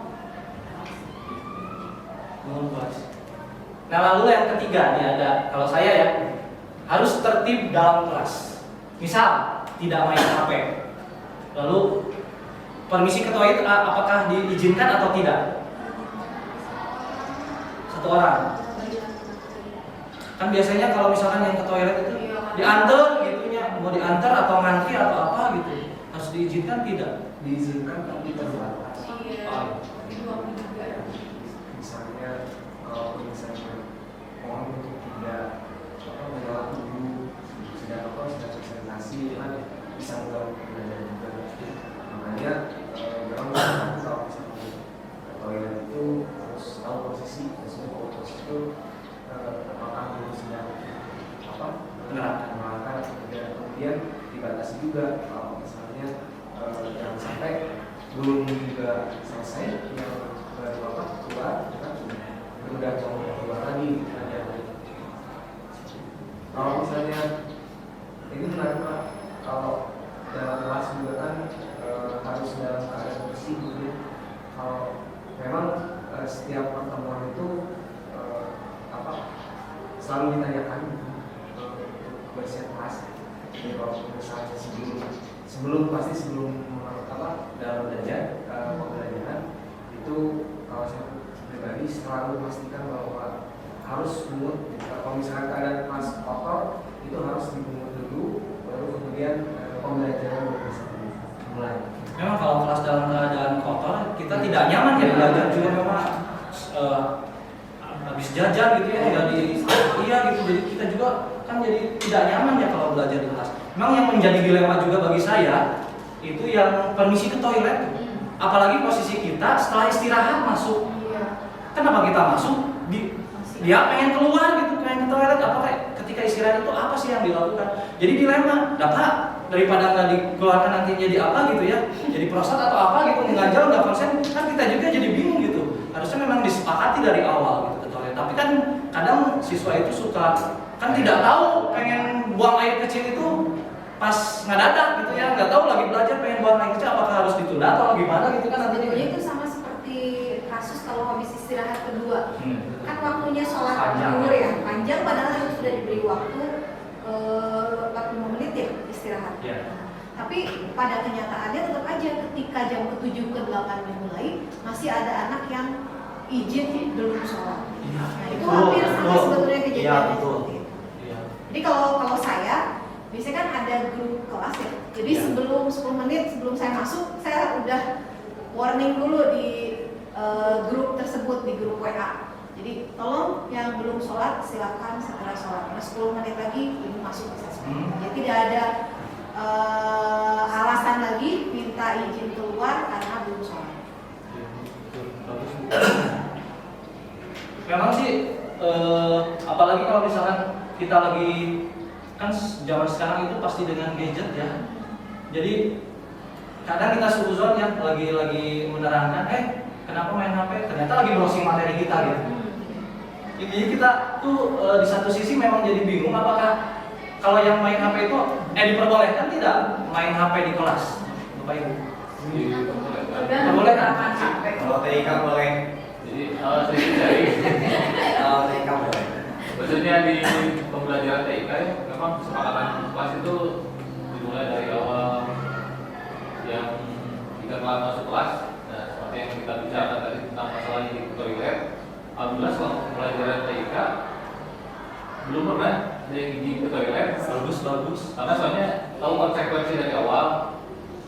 Nah lalu yang ketiga nih ada, kalau saya ya harus tertib dalam kelas. Misal tidak main HP. Lalu permisi ke toilet apakah diizinkan atau tidak? Satu orang. Kan biasanya kalau misalkan yang ke toilet itu diantar gitunya, mau diantar atau ngantri atau apa gitu, harus diizinkan tidak? Diizinkan tapi terbatas. Iya, itu aku juga. Misalnya kalau misalnya mohon untuk tidak menolak dulu sedang presentasi kan bisa mengganggu pembelajaran juga. Makanya memang kalau misalnya ke toilet itu harus tahu posisi, maksudnya kalau posisi itu apakah dulu sedang menerapkan kemudian dibatasi juga kalau misalnya jangan sampai belum juga selesai yang baru keluar kita sudah jauh keluar lagi ada. Kalau misalnya ini menarik Pak, kalau dalam kelas juga kan harus dalam keadaan bersih gitu. Kalau memang setiap pertemuan itu selalu ditanyakan kebersihan kelas. Jadi kalau misalnya sebelum dalam belajar pembelajaran itu kalau saya pribadi selalu memastikan bahwa harus mungut. Kalau misalnya keadaan kelas kotor itu harus dimungut dulu, baru kemudian pembelajaran bisa dimulai. Memang kalau kelas dalam keadaan kotor kita tidak nyaman ya belajar juga memang habis jajan gitu ya, jadi iya gitu, jadi kita juga kan jadi tidak nyaman ya kalau belajar di kelas. Memang yang menjadi dilema juga bagi saya itu yang permisi ke toilet, apalagi posisi kita setelah istirahat masuk. Kenapa kita masuk? Dia pengen keluar gitu, pengen ke toilet, apakah ketika istirahat itu apa sih yang dilakukan? Jadi dilema, dapat daripada nggak dikeluarkan nanti jadi apa gitu ya, jadi prostat atau apa gitu, ngajar nggak konsen, kan kita juga jadi bingung gitu. Harusnya memang disepakati dari awal gitu ke toilet. Tapi kan kadang siswa itu suka kan tidak tahu pengen buang air kecil itu pas ngadadak gitu ya, nggak tahu lagi belajar pengen buang air kecil apakah harus ditunda atau gimana gitu kan nanti. Sebetulnya itu sama seperti kasus kalau habis istirahat kedua. Kan waktunya sholat zuhur ya, panjang padahal itu sudah diberi waktu 45 menit ya istirahat. Tapi pada kenyataannya tetap aja ketika jam ke-7 ke-8 dimulai masih ada anak yang izin belum sholat. Nah, itu hampir sama sebetulnya kejadiannya seperti itu. Jadi kalau saya biasanya kan ada grup kelas ya. Jadi sebelum 10 menit sebelum saya masuk, saya udah warning dulu di grup tersebut, di grup WA. Jadi tolong yang belum sholat silakan segera sholat. Karena 10 menit lagi ibu masuk bisa sholat. Jadi tidak ada alasan lagi minta izin keluar karena belum sholat. Memang sih apalagi kalau misalkan kita lagi kan zaman sekarang itu pasti dengan gadget ya. Jadi kadang kita suzon ya lagi menerangkan kenapa main HP, ternyata lagi browsing materi kita gitu. Jadi kita tuh di satu sisi memang jadi bingung apakah kalau yang main HP itu diperbolehkan tidak main HP di kelas, Bapak Ibu? Diperbolehkan. Kalau TIK boleh. Jadi dari Kalau TIK boleh. maksudnya di pembelajaran TIK ya, memang kesepakatan kelas itu dimulai dari awal masuk kelas, nah, seperti yang kita bicarakan tadi tentang masalahnya di toilet, alhamdulillah selama pembelajaran TIK belum pernah ada yang gigi ke toilet. Bagus. Karena soalnya tahu konsekuensi dari awal,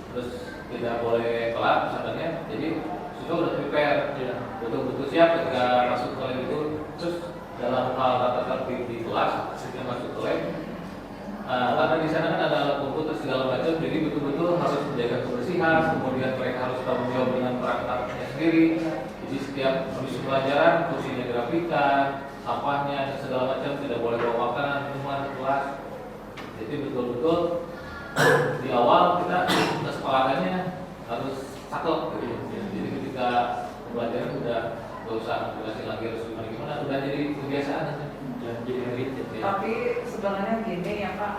terus tidak boleh telat misalnya, jadi siswa udah prepare, betul-betul siap ketika masuk toilet itu. Terus dalam hal tata tertib di kelas, ketika masuk toilet, karena di sana kan ada alat komputer segala macam, jadi betul-betul harus menjaga kebersihan, kemudian mereka harus tanggung jawab dengan perangkatnya sendiri. Jadi setiap habis pelajaran, kursinya dirapikan, sampahnya dan segala macam, tidak boleh bawa makanan, minuman ke kelas. Jadi betul-betul di awal kita kesepakatannya harus saklek gitu. Jadi ketika pembelajaran udah gak usah jelasin lagi harus gimana, udah jadi kebiasaan aja. Jadi habit gitu ya. Tapi sebenarnya gini ya Pak,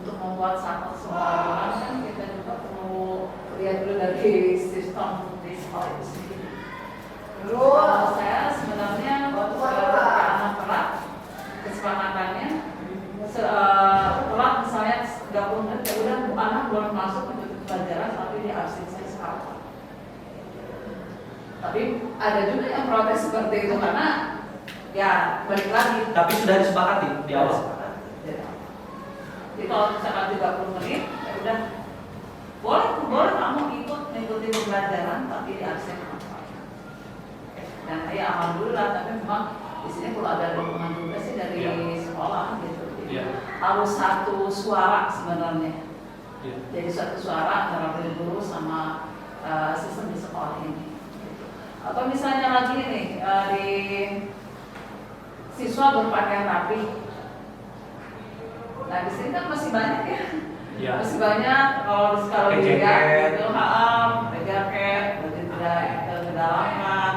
untuk membuat satu semua orang kan kita juga perlu lihat dulu dari sistem di sekolah itu sendiri. Kalau saya sebenarnya ketika anak telat, kesepakatannya telat misalnya 30 menit, ya udah anak belum masuk untuk pelajaran tapi di absen saya sekarang. Tapi ada juga yang protes seperti itu karena ya balik lagi. Tapi sudah disepakati di awal. Jadi kalau misalkan 30 menit, ya udah boleh kamu ikuti pembelajaran tapi di absen. Dan ya alhamdulillah, tapi memang di sini perlu ada dukungan juga sih dari sekolah gitu. Jadi harus satu suara sebenarnya. Jadi satu suara antara guru sama sistem di sekolah ini. Atau misalnya lagi nih di siswa berpakaian rapi. Nah di sini kan masih banyak ya. Masih banyak kalau dilihat gitu, pakai jaket, baju kedalaman.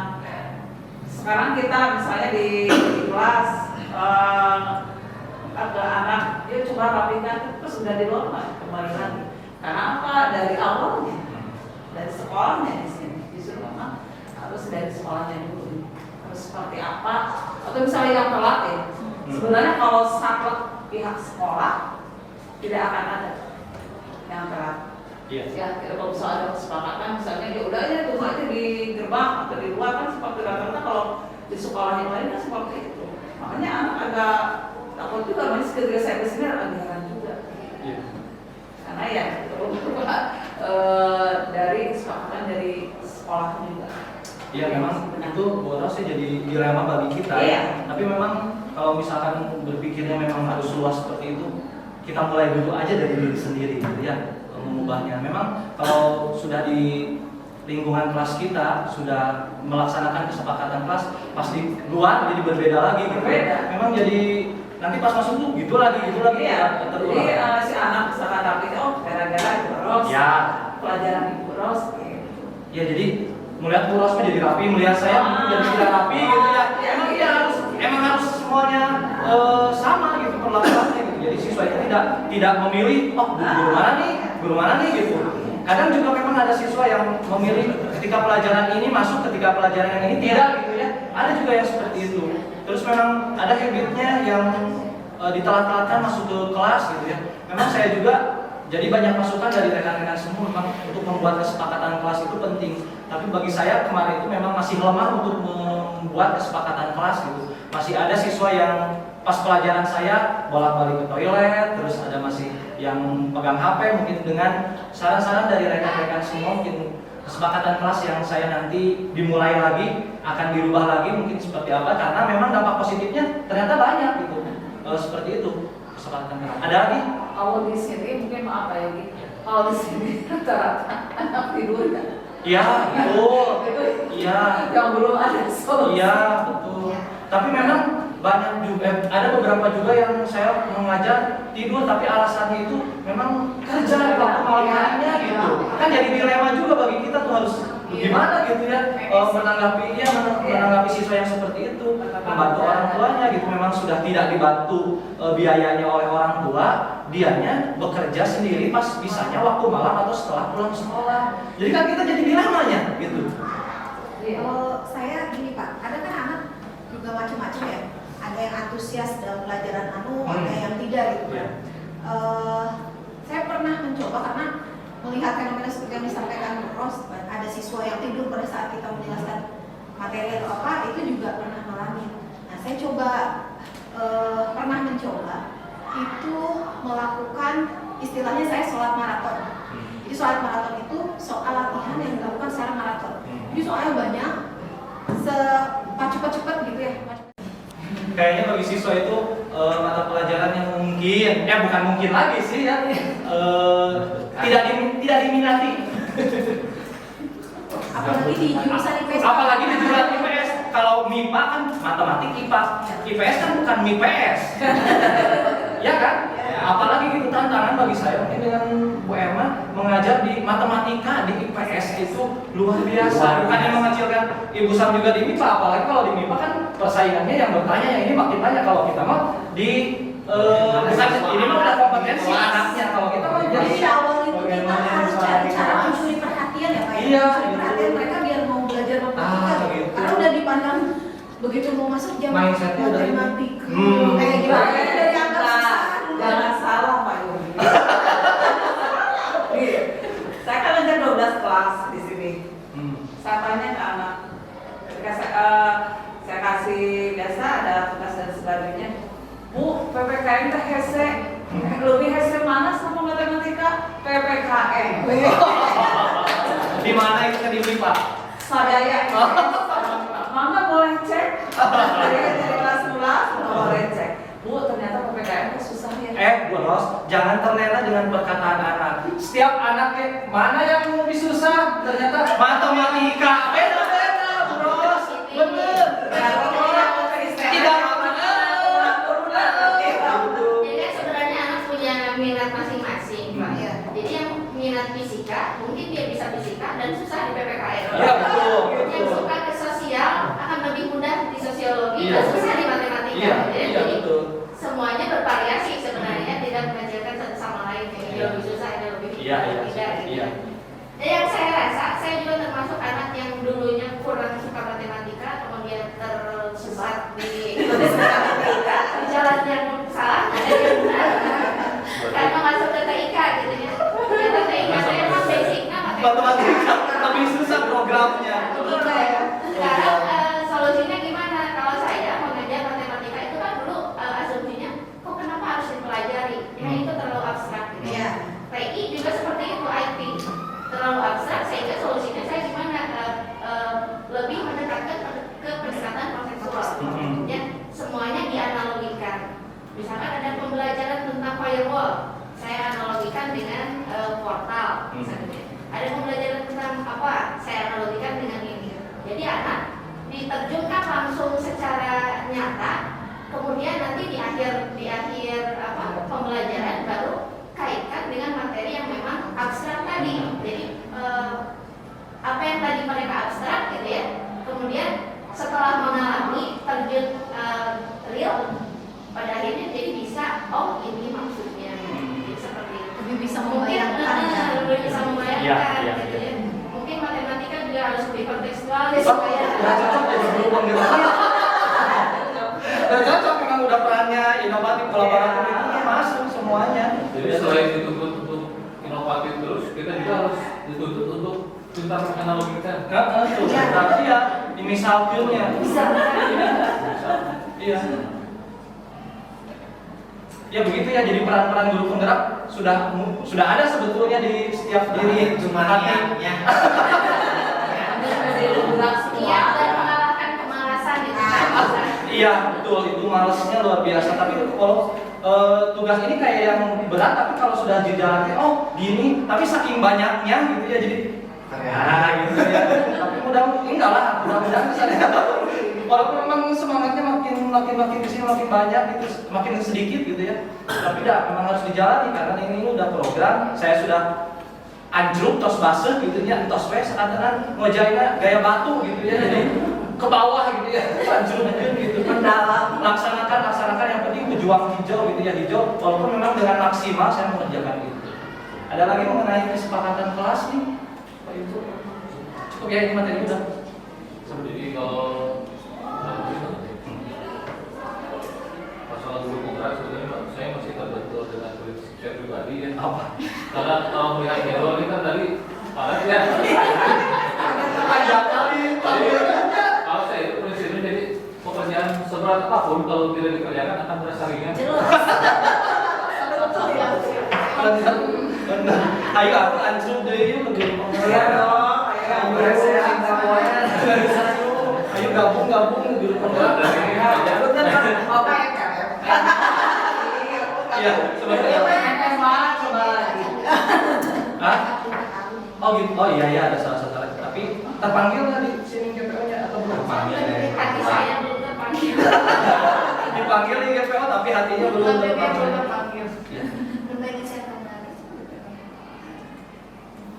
Sekarang kita misalnya di kelas ada anak, dia coba rapikan terus sudah di luar kembali lagi. Karena apa? Dari awalnya, dari sekolahnya di sini disuruh memang harus dari sekolahnya dulu. Harus seperti apa? Atau misalnya yang telat ya. Sebenarnya kalau saklek pihak sekolah tidak akan ada yang telat. Ya, kalau misalnya ada kesepakatan, misalnya ya udah ya tunggu aja di gerbang atau di luar kan seperti rata-rata kalau di sekolah yang lain kan seperti itu. Makanya anak agak takut juga, masih ketika saya kesini agak heran juga. Karena ya itu dari kesepakatan dari sekolah juga. Iya memang itu boros sih jadi dilema bagi kita. Tapi memang kalau misalkan berpikirnya memang harus luas seperti itu, kita mulai dulu aja dari diri sendiri gitu ya, mengubahnya. Memang kalau sudah di lingkungan kelas kita sudah melaksanakan kesepakatan kelas, pasti luar jadi berbeda lagi gitu. Memang jadi nanti pas masuk tuh gitu lagi ya, terulang. Jadi si anak misalkan rapi, gara-gara boros, pelajaran boros gitu. Ya jadi melihat borosnya jadi rapi, melihat saya jadi tidak rapi gitu ya. Emang harus semuanya sama gitu perlakuannya gitu. Jadi siswa itu tidak memilih guru mana nih gitu. Kadang juga memang ada siswa yang memilih ketika pelajaran ini masuk, ketika pelajaran yang ini tidak gitu ya. Ada juga yang seperti itu. Terus memang ada habitnya yang ditelat-telatkan masuk ke kelas gitu ya. Memang saya juga jadi banyak masukan dari rekan-rekan semua memang untuk membuat kesepakatan kelas itu penting. Tapi bagi saya kemarin itu memang masih lemah untuk membuat kesepakatan kelas gitu. Masih ada siswa yang pas pelajaran saya bolak-balik ke toilet, terus ada masih yang pegang HP. Mungkin dengan saran-saran dari rekan-rekan semua, mungkin kesepakatan kelas yang saya nanti dimulai lagi akan dirubah lagi mungkin seperti apa, karena memang dampak positifnya ternyata banyak gitu. Seperti itu kesepakatan kelas. Ada lagi? Kalau di sini mungkin maaf ya Gi. Kalau di sini rata-rata anak tidur kan. Iya, betul. Iya. Yang belum ada solusi. Iya, betul. Tapi memang banyak juga, ada beberapa juga yang saya mengajar tidur tapi alasannya itu memang kerja di waktu malam harinya gitu. Kan jadi dilema juga bagi kita tuh harus gimana gitu ya menanggapi siswa yang seperti itu, membantu orang tuanya gitu. Memang sudah tidak dibantu biayanya oleh orang tua, dianya bekerja sendiri pas bisanya waktu malam atau setelah pulang sekolah. Jadi kan kita jadi dilemanya gitu. Kalau saya gini Pak, ada kan anak juga macam-macam ya. Ada yang antusias dalam pelajaran ada yang tidak gitu kan. Saya pernah mencoba karena melihat fenomena seperti yang disampaikan Ros, ada siswa yang tidur pada saat kita menjelaskan materi atau apa, itu juga pernah ngalamin. Nah, saya pernah mencoba itu melakukan, istilahnya saya sholat maraton. Jadi sholat maraton itu soal latihan yang dilakukan secara maraton. Jadi soalnya banyak, cepat-cepat gitu ya. Kayaknya bagi siswa itu mata pelajaran yang bukan mungkin lagi sih ya, tidak diminati. Apalagi di jurusan IPS. Apalagi di jurusan IPS. Kalau MIPA kan matematik IPA, IPS kan bukan MIPS. Ya kan? Apalagi itu tantangan bagi saya mungkin dengan Bu Erma mengajar di matematika di IPS itu luar biasa. Bukannya mengecilkan Ibu Sam juga di MIPA, apalagi kalau di MIPA kan persaingannya yang bertanya yang ini makin banyak. Kalau kita mah di bukan ini mah udah kompetensi anaknya. Kalau kita mah Jadi di awal itu kita harus cari cara mencuri perhatian ya Pak ya? Iya, Mencuri perhatian mereka biar mau belajar matematika. gitu. Karena udah dipandang begitu mau masuk jam Mindsetnya udah ini. matematika. Kayak gimana? Udah dianggap susah. Jangan salah Pak Yudi. Saya kan ajar 12 kelas di sini. Saya tanya ke anak, ketika saya kasih biasa ada tugas dan sebagainya. Bu, PPKN teh hese, lebih hese mana sama matematika? PPKN. di mana itu kan di MIPA? Sadaya. Mama boleh cek. Dari kelas 11 boleh cek. Bu, ternyata PPKN itu susah ya. Bu Ros, jangan terlena dengan perkataan anak. Setiap anaknya mana yang lebih susah? Ternyata matematika. Beda-beda, Bu Ros. Bener. Tidak Jadi sebenarnya anak punya minat masing-masing. Iya. Jadi yang minat fisika mungkin dia bisa fisika dan susah di PPKN. Iya, betul. Yang suka ke sosial akan lebih mudah di sosiologi Iya. dan susah di matematika. Iya, Jadi betul. semuanya bervariasi sebenarnya, tidak mengajarkan satu sama lain. Yang ini lebih susah, ini lebih Iya, iya, tidak. Gitu. iya. Dan yang saya rasa, saya juga termasuk anak yang dulunya kurang suka matematika, kemudian tersesat di matematika, di jalan yang salah, ada yang benar, karena masuk ke TIK gitu ya. Ternyata TIK saya emang basicnya Matematika lebih susah programnya. Sekarang solusinya gimana? Kalau saya mengajar matematika itu kan dulu asumsinya, kok kenapa harus dipelajari? Ya itu terlalu abstrak gitu ya. TI juga seperti itu, IT terlalu abstrak, sehingga solusinya saya gimana? Lebih mendekatkan ke pendekatan konseptual. Ya, semuanya dianalogikan. Misalkan ada pembelajaran tentang firewall, saya analogikan dengan portal misalnya. Ada pembelajaran tentang apa, saya analogikan dengan ini. Jadi anak diterjunkan langsung secara nyata, kemudian nanti di akhir pembelajaran baru kaitkan dengan materi yang memang abstrak tadi. Jadi apa yang tadi mereka abstrak gitu ya, kemudian setelah mengalami terjun real, pada akhirnya jadi bisa, oh ini maksudnya, jadi seperti itu. Lebih bisa Mungkin membayangkan. lebih bisa membayangkan Iya, gitu iya. ya. Mungkin matematika juga harus lebih kontekstual ya Pak, supaya udah cocok jadi guru penggerak. Udah cocok, memang udah perannya inovatif, kolaboratif itu masuk semuanya. Jadi selain dituntut untuk inovatif terus, kita juga harus dituntut untuk pintar menganalogikan. Iya, dimisalkannya. bisa Iya. Ya begitu ya, jadi peran-peran guru penggerak sudah ada sebetulnya di setiap diri Cuma hati. niatnya. iya dan mengalahkan kemalasan gitu kan. Iya betul, itu malesnya luar biasa. Tapi kalau tugas ini kayak yang berat, tapi kalau sudah dijalankan, oh gini, tapi saking banyaknya gitu ya, jadi gitu ya. Tapi enggak lah, mudah-mudahan bisa. Walaupun memang semangatnya makin kesini makin banyak gitu, makin sedikit gitu ya. Tapi memang harus dijalani karena ini udah program. Saya sudah anjlok tos basah gitu ya, tos wes adalah ngojaina gaya batu gitu ya. Jadi ke bawah gitu ya, anjlok gitu. Mendalam. Laksanakan yang penting berjuang hijau gitu ya, hijau. Walaupun memang dengan maksimal saya mengerjakan itu. Ada lagi mengenai kesepakatan kelas nih. Pak itu cukup ya, ini materi udah. Jadi kalau masalah guru penggerak sebenarnya saya masih terbentur dengan prinsip saya pribadi tadi ya. Apa? Karena kalau melihat Dewa ini kan tadi padat ya. Panjang kali. Jadi kalau saya itu prinsipnya jadi pekerjaan seberat apapun kalau tidak dikerjakan akan terasa ringan. Betul ya. Benar. Ayo aku anjur deh yuk lebih Ayo gabung di rumah. Bapak ya kan? Iya, sebenarnya. Coba lagi. Hah? Oh gitu. Oh iya ada salah satu lagi. Tapi terpanggil nggak di sini GPO-nya atau belum? Hati saya belum terpanggil. Dipanggil di GPO tapi hatinya belum terpanggil. Ya. Berbagi saya kembali.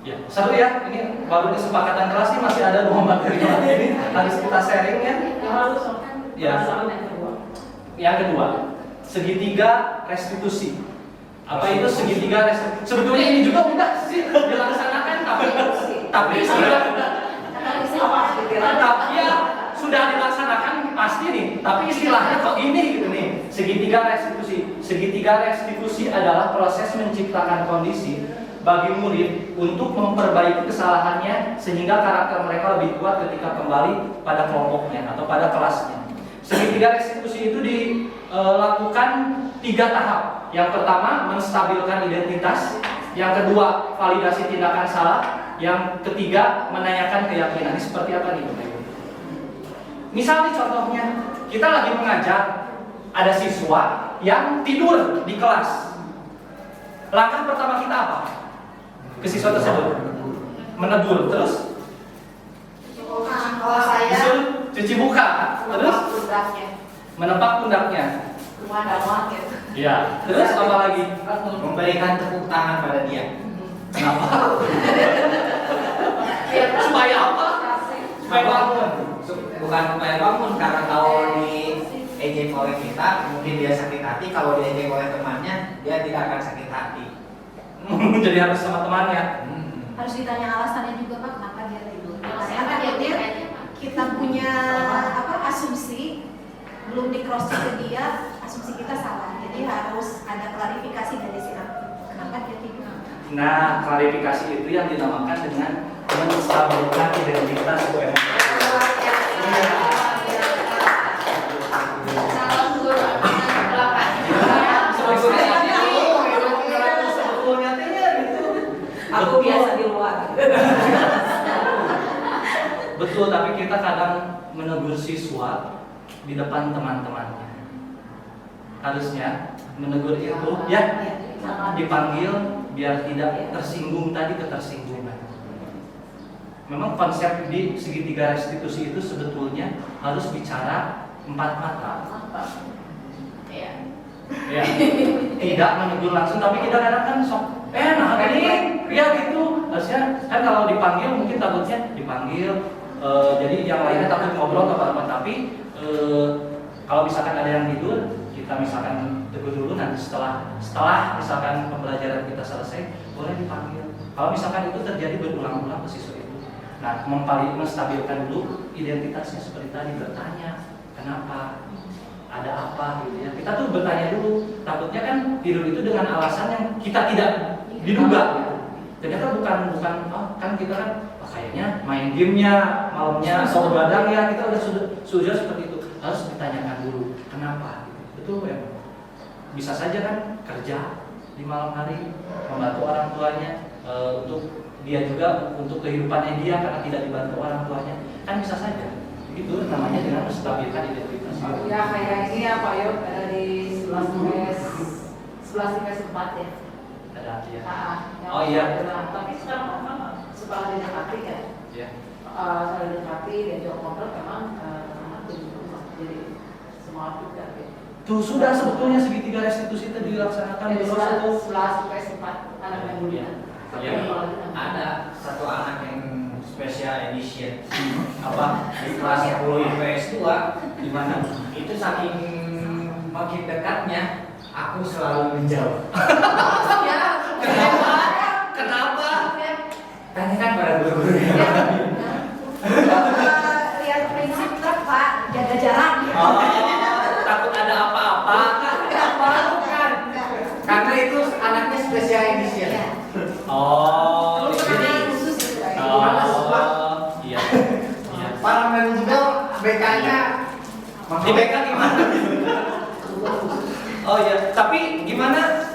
Ya, seru ya. Ini baru kesepakatan kelas nih masih ada 2 materi lagi ini harus kita sharing ya. Ya. Yang kedua, segitiga restitusi. Apa itu segitiga restitusi? Sebetulnya ini juga mudah sih dilaksanakan tapi sudah ya sudah dilaksanakan pasti nih. Tapi istilahnya kok ini gitu nih. Segitiga restitusi. Segitiga restitusi adalah proses menciptakan kondisi bagi murid untuk memperbaiki kesalahannya sehingga karakter mereka lebih kuat ketika kembali pada kelompoknya atau pada kelasnya. Segitiga restitusi itu dilakukan 3 tahap. Yang pertama, menstabilkan identitas. Yang kedua, validasi tindakan salah. Yang ketiga, menanyakan keyakinan. Ini seperti apa nih? Misalnya contohnya, kita lagi mengajar, ada siswa yang tidur di kelas. Langkah pertama kita apa? Ke siswa tersebut menegur, terus Kalau saya disuruh cuci muka, terus pundaknya. menepak pundaknya. Rumah damai gitu. Ya, terus apa lagi? Memberikan tepuk tangan pada dia. Kenapa? Supaya apa? Supaya bangun. Bukan supaya bangun, karena kalau diejek oleh kita, mungkin dia sakit hati. Kalau diejek oleh temannya, dia tidak akan sakit hati. Jadi harus sama temannya. harus ditanya alasannya juga Pak kenapa dia tidur. Karena Kenapa dia takutnya tidur? kita punya asumsi belum di cross check ke dia, asumsi kita salah. Jadi harus ada klarifikasi dari si anak. Kenapa dia tidur? Nah, klarifikasi itu yang dinamakan dengan menstabilkan identitas UMKM. Calon guru belakang. Sebetulnya gitu. Aku biasa di luar. Betul, tapi kita kadang menegur siswa di depan teman-temannya. Harusnya menegur itu ya dipanggil biar tidak tersinggung tadi ketersinggungan. Memang konsep di segitiga restitusi itu sebetulnya harus bicara 4 mata. Iya. Ya. Tidak menegur langsung, tapi kita kadang kan sok nah ini ya gitu. Harusnya kan kalau dipanggil mungkin takutnya dipanggil jadi yang lainnya takut ngobrol atau apa, tapi kalau misalkan ada yang tidur, kita misalkan tegur dulu, nanti setelah misalkan pembelajaran kita selesai boleh dipanggil. Kalau misalkan itu terjadi berulang-ulang ke siswa itu, nah menstabilkan dulu identitasnya seperti tadi, bertanya kenapa, ada apa gitu ya. Kita tuh bertanya dulu, takutnya kan tidur itu dengan alasan yang kita tidak diduga gitu. Ternyata bukan kan kita kan kayaknya main gamenya malamnya atau begadang ya, kita udah sudah seperti itu. Harus ditanyakan dulu kenapa gitu. Betul ya, bisa saja kan kerja di malam hari membantu orang tuanya, untuk dia juga untuk kehidupannya dia karena tidak dibantu orang tuanya, kan bisa saja. Itu namanya dengan menstabilkan identitas. Ya kayak ini ya Pak Yop, ada di 11 4 ya. Ada ya. Oh iya. Tapi sekarang memang setelah didekati kan, Ya. saya didekati dia jawab ngobrol memang jadi semangat juga gitu. Tuh sudah sebetulnya segitiga restitusi itu dilaksanakan Jadi terus itu. 11 4 anak yang mulia. Iya. Ada satu anak yang special edition apa di kelas 10 IPS 2 Di mana? itu saking makin dekatnya aku selalu menjawab. Kenapa? Tanyakan pada guru-guru yang lain. Lihat prinsip truk Pak, jaga jarak. Takut ada apa-apa. Karena itu anaknya special edition. Ya. Oh, Perlu jadi penanganan khusus gitu ya. iya. Iya. Para manajer BK-nya Di BK gimana? Oh ya, tapi gimana?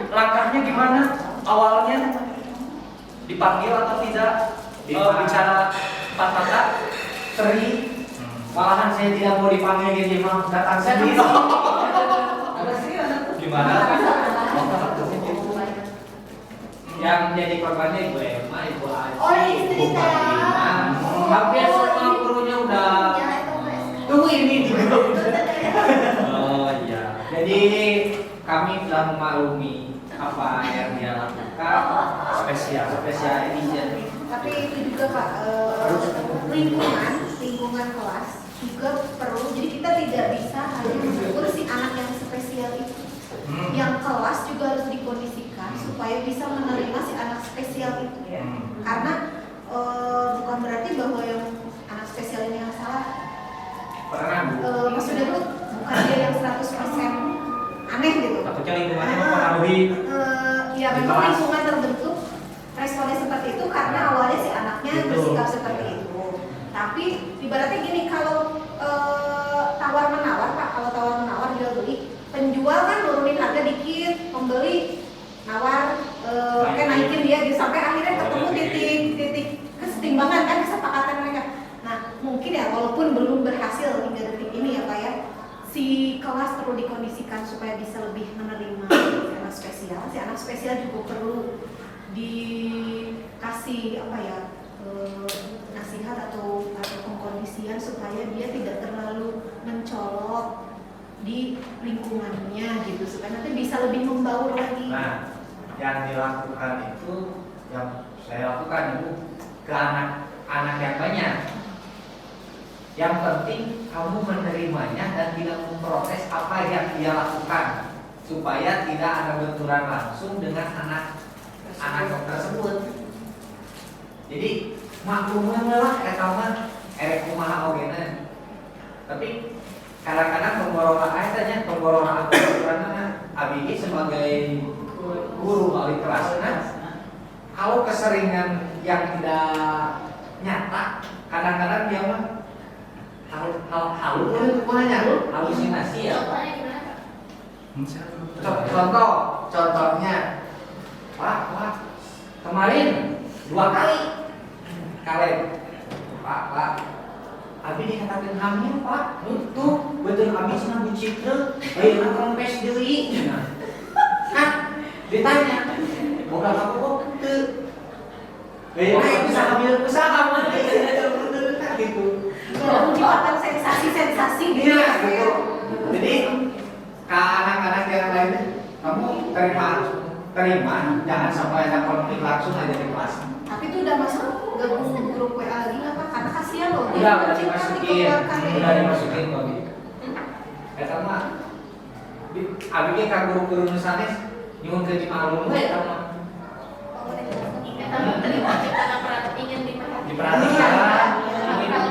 Langkahnya gimana? Awalnya dipanggil atau tidak? Bicara empat mata? Seri. Malahan saya tidak mau dipanggil jadi mah datang sendiri. Gimana? Yang jadi korbannya Ibu Emma, Ibu Aji, Oh, ini Ibu cerita. Fatimah. Hampir semua gurunya udah. Tunggu ini juga. Oh iya. Jadi kami telah memaklumi apa yang dia lakukan. Spesial edition. Tapi itu juga Pak, lingkungan kelas juga perlu. Jadi kita tidak bisa hanya mengukur si anak yang spesial itu. Yang kelas juga harus dikondisikan supaya bisa menerima si anak spesial itu. Karena bukan berarti bahwa yang anak spesial ini yang salah. Maksudnya tuh bukan dia yang 100% aneh gitu. Takutnya lingkungannya mempengaruhi. Ya memang lingkungan terbentuk responnya seperti itu karena awalnya si anaknya bersikap seperti itu. Tapi ibaratnya gini, kalau tawar menawar Pak, kalau tawar menawar jual beli, penjual kan nurunin harga dikit, pembeli nawar kayak naikin dia gitu, sampai akhirnya ketemu titik kesetimbangan kan, kesepakatan mereka. Nah mungkin ya walaupun belum berhasil hingga detik ini ya Pak ya, si kelas perlu dikondisikan supaya bisa lebih menerima si anak spesial. Si anak spesial juga perlu dikasih apa ya, nasihat atau pengkondisian supaya dia tidak terlalu mencolok di lingkungannya gitu, supaya nanti bisa lebih membaur lagi. Nah, yang dilakukan itu, yang saya lakukan itu ke anak-anak yang banyak. Yang penting kamu menerimanya dan tidak memprotes apa yang dia lakukan, supaya tidak ada benturan langsung dengan anak tersebut. Jadi maklumnya lah etama erek kumaha ogena. Tapi kadang-kadang penggorokan abdi sebagai guru wali kelasnya, kalau keseringan yang tidak nyata, kadang-kadang dia mah halusinasi ya. Contohnya, Pak, kemarin 2 kali Pak, abi dikatakan hamil Pak, tuh betul abi senang bucitra, ayeuna kempes deui. Kan ditanya, boga kamu kok teu? Ayeuna bisa hamil kusaha mah gitu. Menciptakan sensasi-sensasi gitu. Iya, gitu. Jadi ke anak-anak yang lainnya, kamu terima, jangan sampai ada konflik langsung aja di kelas. Tapi itu udah masuk gabung grup WA lagi nggak Pak? Karena kasihan loh. Udah dimasukin kok. Eta mah abi ge ka guru-guru nu sanes nyuwun ke dimaklum we eta mah.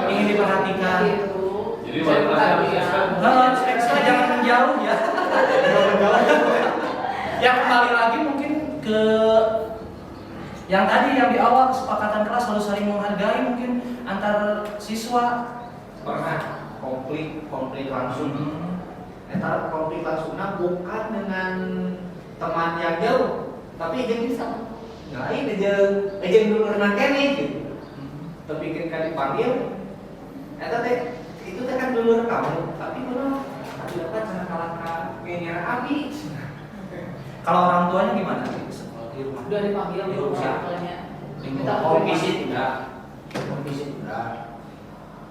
Ingin diperhatikan. Jadi wali kelasnya Ekstra jangan menjauh ya. Ya kembali lagi mungkin ke yang tadi yang di awal, kesepakatan kelas harus saling menghargai mungkin antar siswa. Pernah konflik langsung. Eta konflik langsungnya bukan dengan teman yang jauh, tapi jeung lain jeung dulur kene gitu. Tapi ketika dipanggil, eta teh itu teh kan dulur kamu, tapi mana dapat cara kalahkan ngengera abi. Kalau orang tuanya gimana di rumah? Udah dipanggil di rumah minta Komisi enggak.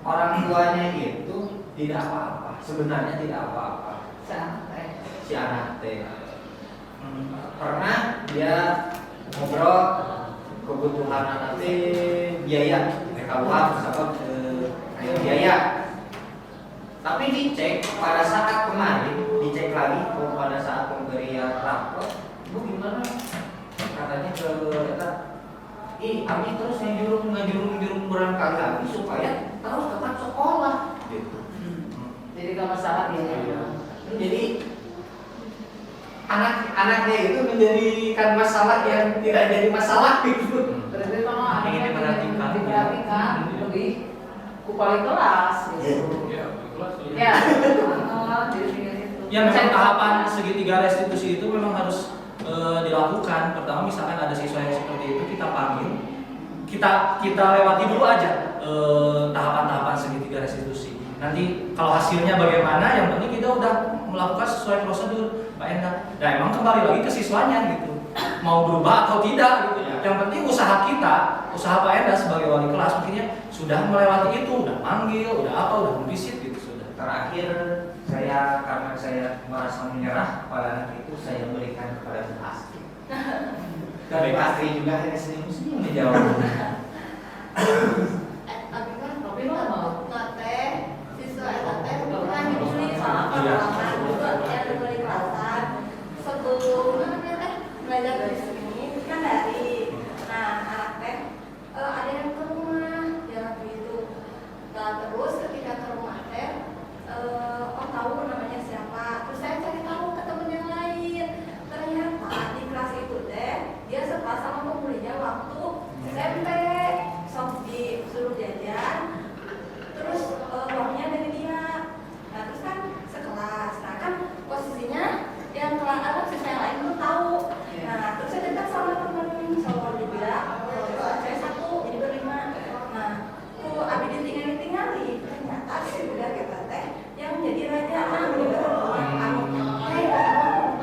Orang tuanya itu tidak apa-apa, sebenarnya tidak apa-apa. Si anak teh pernah dia ngobrol kebutuhan anak teh biaya, mereka luar misalkan biaya. Tapi dicek pada saat kemarin, dicek lagi pada saat pemberian rapor, ibu gimana? Katanya ke kita, abi terus ngajurung berangkali lagi supaya terus tetap sekolah. Gitu. Jadi gak masalah ya. Jadi anak-anaknya itu menjadikan masalah yang tidak jadi masalah gitu. Berarti kalau Ingin anaknya diperhatikan. lebih kupali kelas gitu. Ya, kelas Ya, jadi itu. Ya memang tahapan segitiga restitusi itu memang harus dilakukan. Pertama misalkan ada siswa yang seperti itu kita panggil, kita lewati dulu aja tahapan-tahapan segitiga restitusi. Nanti kalau hasilnya bagaimana, yang penting kita udah melakukan sesuai prosedur, Pak Endang. Nah emang kembali lagi ke siswanya gitu, mau berubah atau tidak gitu. Yang penting usaha kita, usaha Pak Endang sebagai wali kelas mungkinnya sudah melewati itu, udah manggil, udah apa, udah memvisit gitu sudah. Terakhir karena saya merasa menyerah pada anak itu, saya berikan kepada Bu Astri. Dan Bu Astri juga hanya senyum-senyum menjawab. Tapi kan Tapi lo mau? nate siswa nate bukan dibully sama pengalaman juga yang dibully kelasan sebelum belajar dari sini kan dari anak teh ada yang ke rumah ya gitu. Nah terus ketika ke rumah teh tahu namanya siapa, terus saya cari tahu ke temen yang lain. Ternyata di kelas itu deh dia sekelas sama pemulinya waktu SMP, sok disuruh jajan, terus uangnya dari dia. Nah terus kan sekelas, nah kan posisinya yang kelas siswa yang lain belum tahu. Nah terus saya dekat sama temen cowok juga, saya satu jadi berlima. Nah tuh abis ditinggali ternyata si budak kita teh yang menjadi raja di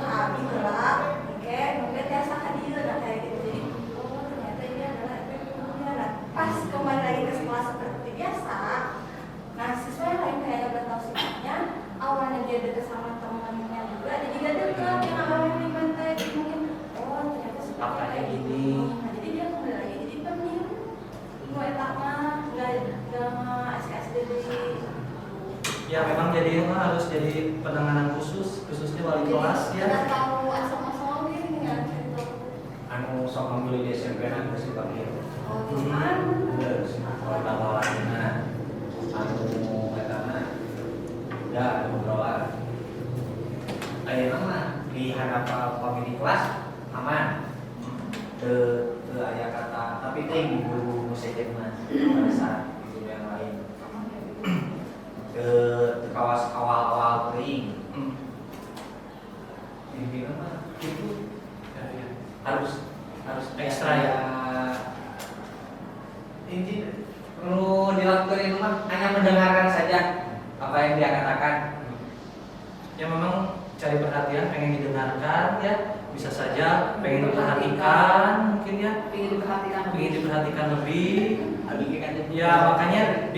abi gelap, mungkin biasa hadir dan kayak gitu. Jadi ternyata ini adalah efek pembunuhnya. Nah pas kembali lagi ke sekolah seperti biasa, nah siswa yang lain kayak gak tahu sifatnya, awalnya dia dekat sama temannya juga, jadi gak dekat yang awalnya dibantai, jadi mungkin ternyata seperti kayak gini. Nah jadi dia kembali lagi jadi pendiam. Mau etapa nggak SKSD dari. Ya memang jadi harus jadi penanganan khususnya wali kelas ya. Nggak tahu asal-asal gini kan gitu. Anu sok ngambil di SMP nanti sih panggil. Oh gimana? Udah kalau tawarannya anu katanya udah ngobrolan. Ayeuna mah di hadapan pemilik kelas aman. Ke aya kata tapi ting guru musik mah pada saat itu yang lain. Ke kawas awal-awal kering. Ini mah itu harus ekstra ya. Inti perlu dilakukan itu mah hanya mendengarkan saja apa yang dia katakan. Ya memang cari perhatian, pengen didengarkan ya, bisa saja pengen diperhatikan mungkin ya, pengen diperhatikan lebih. Ya makanya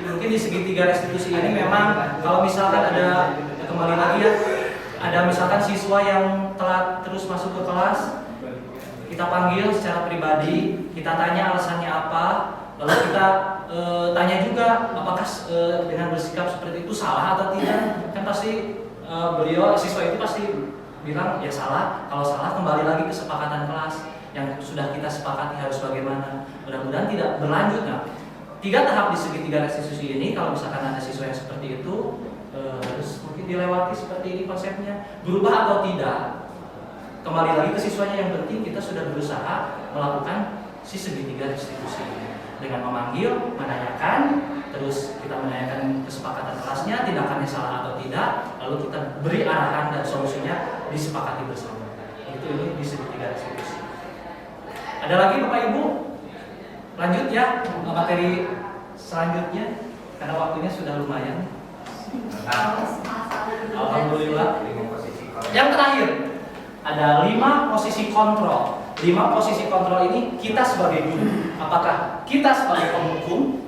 mungkin di segitiga restitusi ini memang kalau misalkan ada kembali lagi ya, ada misalkan siswa yang telat terus masuk ke kelas, kita panggil secara pribadi, kita tanya alasannya apa, lalu kita tanya juga apakah dengan bersikap seperti itu salah atau tidak. Kan pasti siswa itu pasti bilang ya salah. Kalau salah kembali lagi ke kesepakatan kelas yang sudah kita sepakati harus bagaimana. Mudah-mudahan tidak berlanjut. Nah, 3 tahap di segitiga restitusi ini kalau misalkan ada siswa yang seperti itu harus mungkin dilewati seperti ini konsepnya. Berubah atau tidak kembali lagi ke siswanya, yang penting kita sudah berusaha melakukan si segitiga restitusi ini dengan memanggil, menanyakan, terus kita menanyakan kesepakatan kelasnya, tindakannya salah atau tidak, lalu kita beri arahan dan solusinya disepakati bersama. Itu ini di segitiga restitusi. Ada lagi Bapak Ibu? Lanjut ya materi selanjutnya karena waktunya sudah lumayan. Alhamdulillah. Yang terakhir ada 5 posisi kontrol. 5 posisi kontrol ini kita sebagai guru. Apakah kita sebagai penghukum?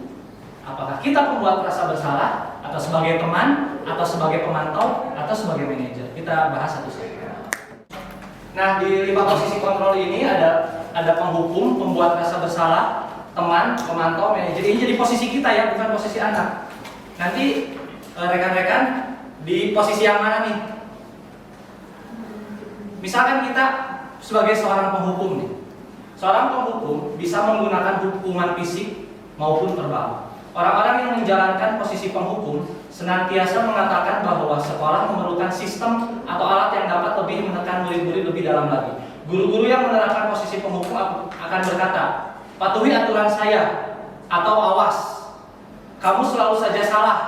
Apakah kita pembuat rasa bersalah? Atau sebagai teman? Atau sebagai pemantau? Atau sebagai manajer? Kita bahas satu-satu. Nah di 5 posisi kontrol ini ada penghukum, pembuat rasa bersalah, teman, pemantau, manajer. Ini jadi posisi kita ya, bukan posisi anak. Nanti rekan-rekan di posisi yang mana nih? Misalkan kita sebagai seorang penghukum nih. Seorang penghukum bisa menggunakan hukuman fisik maupun verbal. Orang-orang yang menjalankan posisi penghukum senantiasa mengatakan bahwa sekolah memerlukan sistem atau alat yang dapat lebih menekan murid-murid lebih dalam lagi. Guru-guru yang menerapkan posisi penghukum akan berkata, patuhi aturan saya, atau awas, kamu selalu saja salah,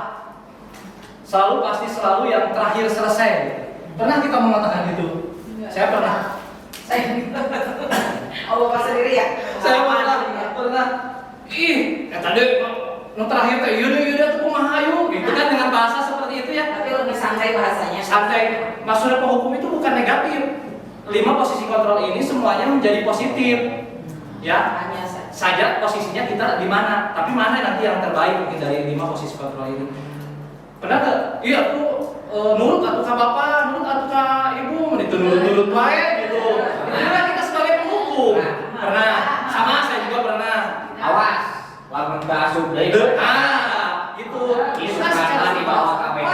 selalu yang terakhir selesai. Pernah kita mengatakan gitu? Saya pernah. Allah sendiri ya. Saya pernah. Tadi yang terakhir teh yaudah tuh kumahayu gitu kan, dengan bahasa seperti itu ya. Tapi lebih santai bahasanya. Santai. Maksudnya penghukum itu bukan negatif. 5 posisi kontrol ini semuanya menjadi positif. Ya. Hanya Saja posisinya kita di mana, tapi mana nanti yang terbaik mungkin dari 5 posisi kontrol ini. Pernah nggak? Iya aku nurut atau ke bapak, nurut atau ke ibu, menit nurut baik gitu. Itu kan kita sebagai penghukum. Pernah. Sama saya juga pernah. Awas, lamun basuh deui. Gitu. Itu kan karena secara dibawa KPK.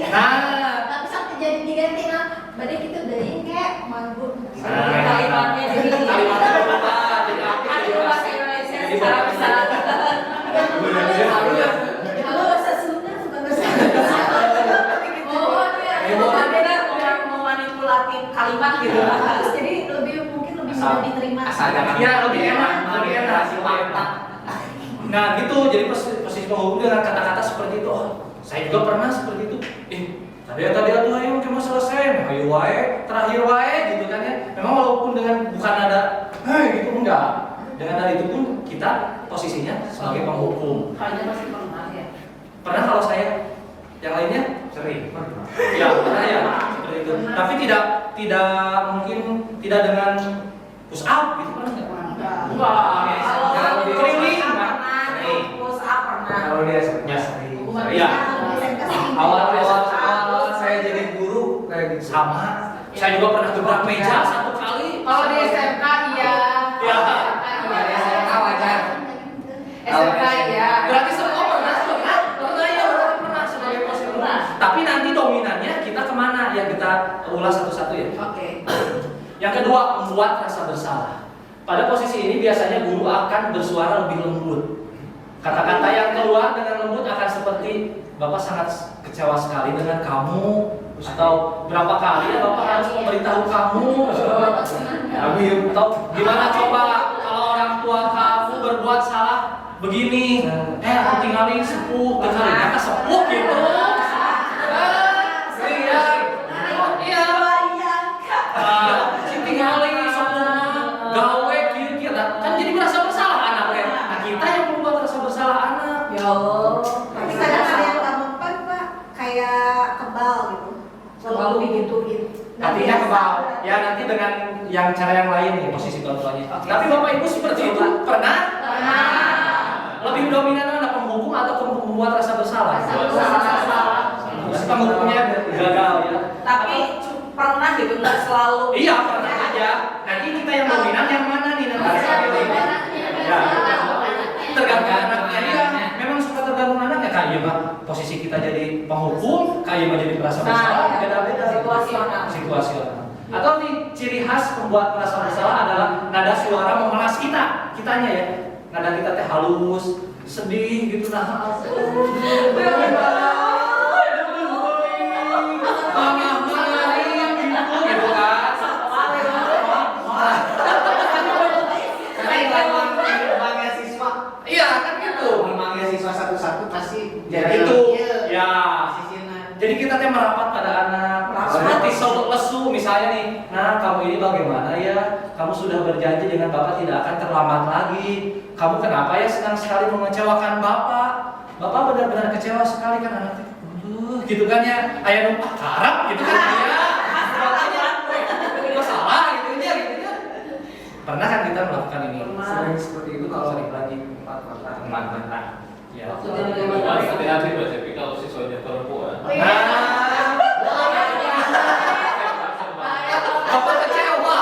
Tapi sampai jadi diganti nah, berarti kita udah kayak manggut. kalimatnya jadi Kalimatnya berubah, jadi aktif, Aduh, jadi bahasa asik. Indonesia Jadi secara bahasa besar. Kalau bahasa Sunda bukan bahasa Oh, iya. Orang memanipulatif kalimat gitu. Terus jadi mungkin lebih mudah diterima. Asal jangan Iya, lebih enak. Hasil mantap. Nah gitu, jadi posisi penghukum dengan kata-kata seperti itu. Oh, saya juga pernah seperti itu. Tadi aduh ayo mungkin mau selesai, ayo wae, terakhir wae gitu kan ya. Memang walaupun dengan bukan ada, gitu enggak. Dengan hal itu pun kita posisinya sebagai penghukum. Kalian masih pernah ya? Pernah kalau saya, yang lainnya? Sering. Ya pernah ya, seperti itu. Tapi tidak mungkin tidak dengan push up gitu, pernah nggak? Kalau keliling, pernah, push up pernah. Kalau dia sering. Iya. Awal saya jadi guru kayak gitu. Sama. Saya juga pernah gebrak meja 1 kali. Kalau di SMK iya. Ya. Dari SMK wajar. SMK iya. Berarti semua pernah ya, pernah sebagai posisi. Tapi nanti dominannya kita kemana? Yang kita ulas satu-satu ya. Oke. Yang kedua, membuat rasa bersalah. Pada posisi ini biasanya guru akan bersuara lebih lembut. Kata-kata yang keluar dengan lembut akan seperti Bapak sangat kecewa sekali dengan kamu, atau berapa kali ya Bapak harus memberitahu kamu, atau gimana coba kalau orang tua kamu berbuat salah begini, aku tinggalin sepuh, tinggalin sepuh gitu. Tinggalin sepuh gawe kira-kira kan jadi merasa bersalah anaknya. Nah kita yang membuat rasa bersalah anak. Ya Allah. Tapi kadang ada yang nggak mempan Pak, kayak kebal gitu. Selalu digituin. Artinya kebal. Ya nanti dengan yang cara yang lain nih posisi kontrolnya. Tapi Bapak Ibu seperti itu pernah? Lebih dominan mana, penghukum atau membuat rasa bersalah? Terus penghukumnya gagal ya. Tapi pernah gitu, nggak selalu. Iya pernah aja. Nanti kita yang dominan yang mana nih nanti? Ya. Tergantung anaknya ya. Memang suka tergantung anaknya. Kayak Pak, posisi kita jadi penghukum, kayak jadi merasa bersalah, beda-beda. Situasional. Atau nih ciri khas pembuat merasa bersalah adalah nada suara memelas kitanya ya. Nada kita teh halus, sedih gitu nah. Iya kan gitu. Memanggil siswa satu-satu pasti Jadi itu ya. sisinya. Jadi kita teh merapat pada anak. Seperti lesu misalnya nih. Nah, kamu ini bagaimana ya? Kamu sudah berjanji dengan Bapak tidak akan terlambat lagi. Kamu kenapa ya senang sekali mengecewakan Bapak? Bapak benar-benar kecewa sekali kan anaknya. Gitu kan ya. Ayah numpah harap gitu kan ya. Masalah gitu ya. Pernah kan kita melakukan ini? Sering seperti itu kalau lagi 4 mata. Ya. Hati-hati tapi kalau siswanya perempuan. Bapak kecewa.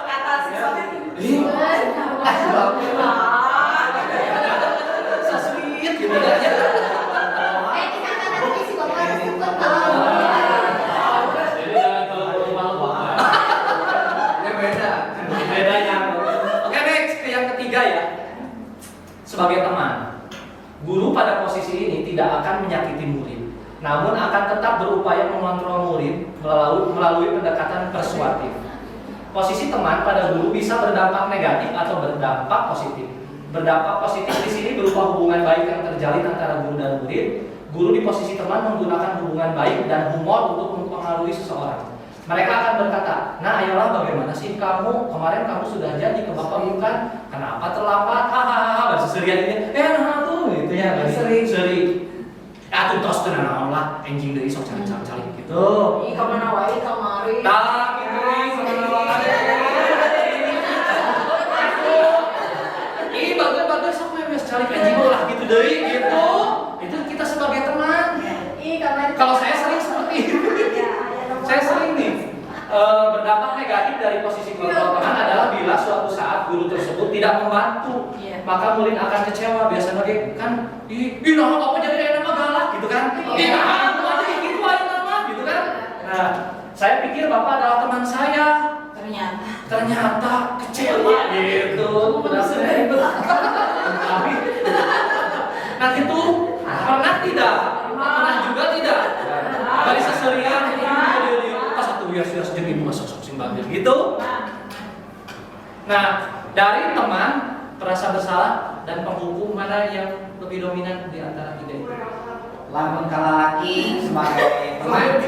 Kata siswa So sweet gitu kan ya. Jadi jangan terlalu malu. Ya beda. Bedanya. Oke next ke yang ketiga ya. Sebagai teman, guru tidak akan menyakiti murid, namun akan tetap berupaya mengontrol murid melalui pendekatan persuasif. Posisi teman pada guru bisa berdampak negatif atau berdampak positif. Berdampak positif di sini berupa hubungan baik yang terjalin antara guru dan murid. Guru di posisi teman menggunakan hubungan baik dan humor untuk mempengaruhi seseorang. Mereka akan berkata, nah ayolah bagaimana sih kamu, kemarin kamu sudah janji ke bapak bukan? Kenapa terlambat? Hahaha, bahasa serian ini, nah tuh gitu ya, seri. Atuh tos teu naon lah, enjing deui sok cari gitu. Ih, kamana wae kamari. Tah, gitu kamana wae. Ih, bagus sok memes cari enjing lah gitu deui gitu. Itu kita sebagai teman. Ih, kamari. Kalau saya sering seperti itu. Saya sering nih berdampak negatif dari posisi kelompok teman adalah bila suatu saat guru tersebut tidak membantu, maka murid akan kecewa. Biasanya dia kan, ih nah apa jadi nama galak gitu kan, nah itu aja gitu aja nama gitu kan. Nah, saya pikir bapak adalah teman saya, ternyata kecewa gitu, berdasarkan itu. Nah itu pernah tidak? Pernah juga tidak? Dari seserian bias jeung ibu masuk simbang gitu. Nah, dari teman, perasa bersalah dan penghukum mana yang lebih dominan di antara tiga itu? Lamun ka lalaki sebagai teman,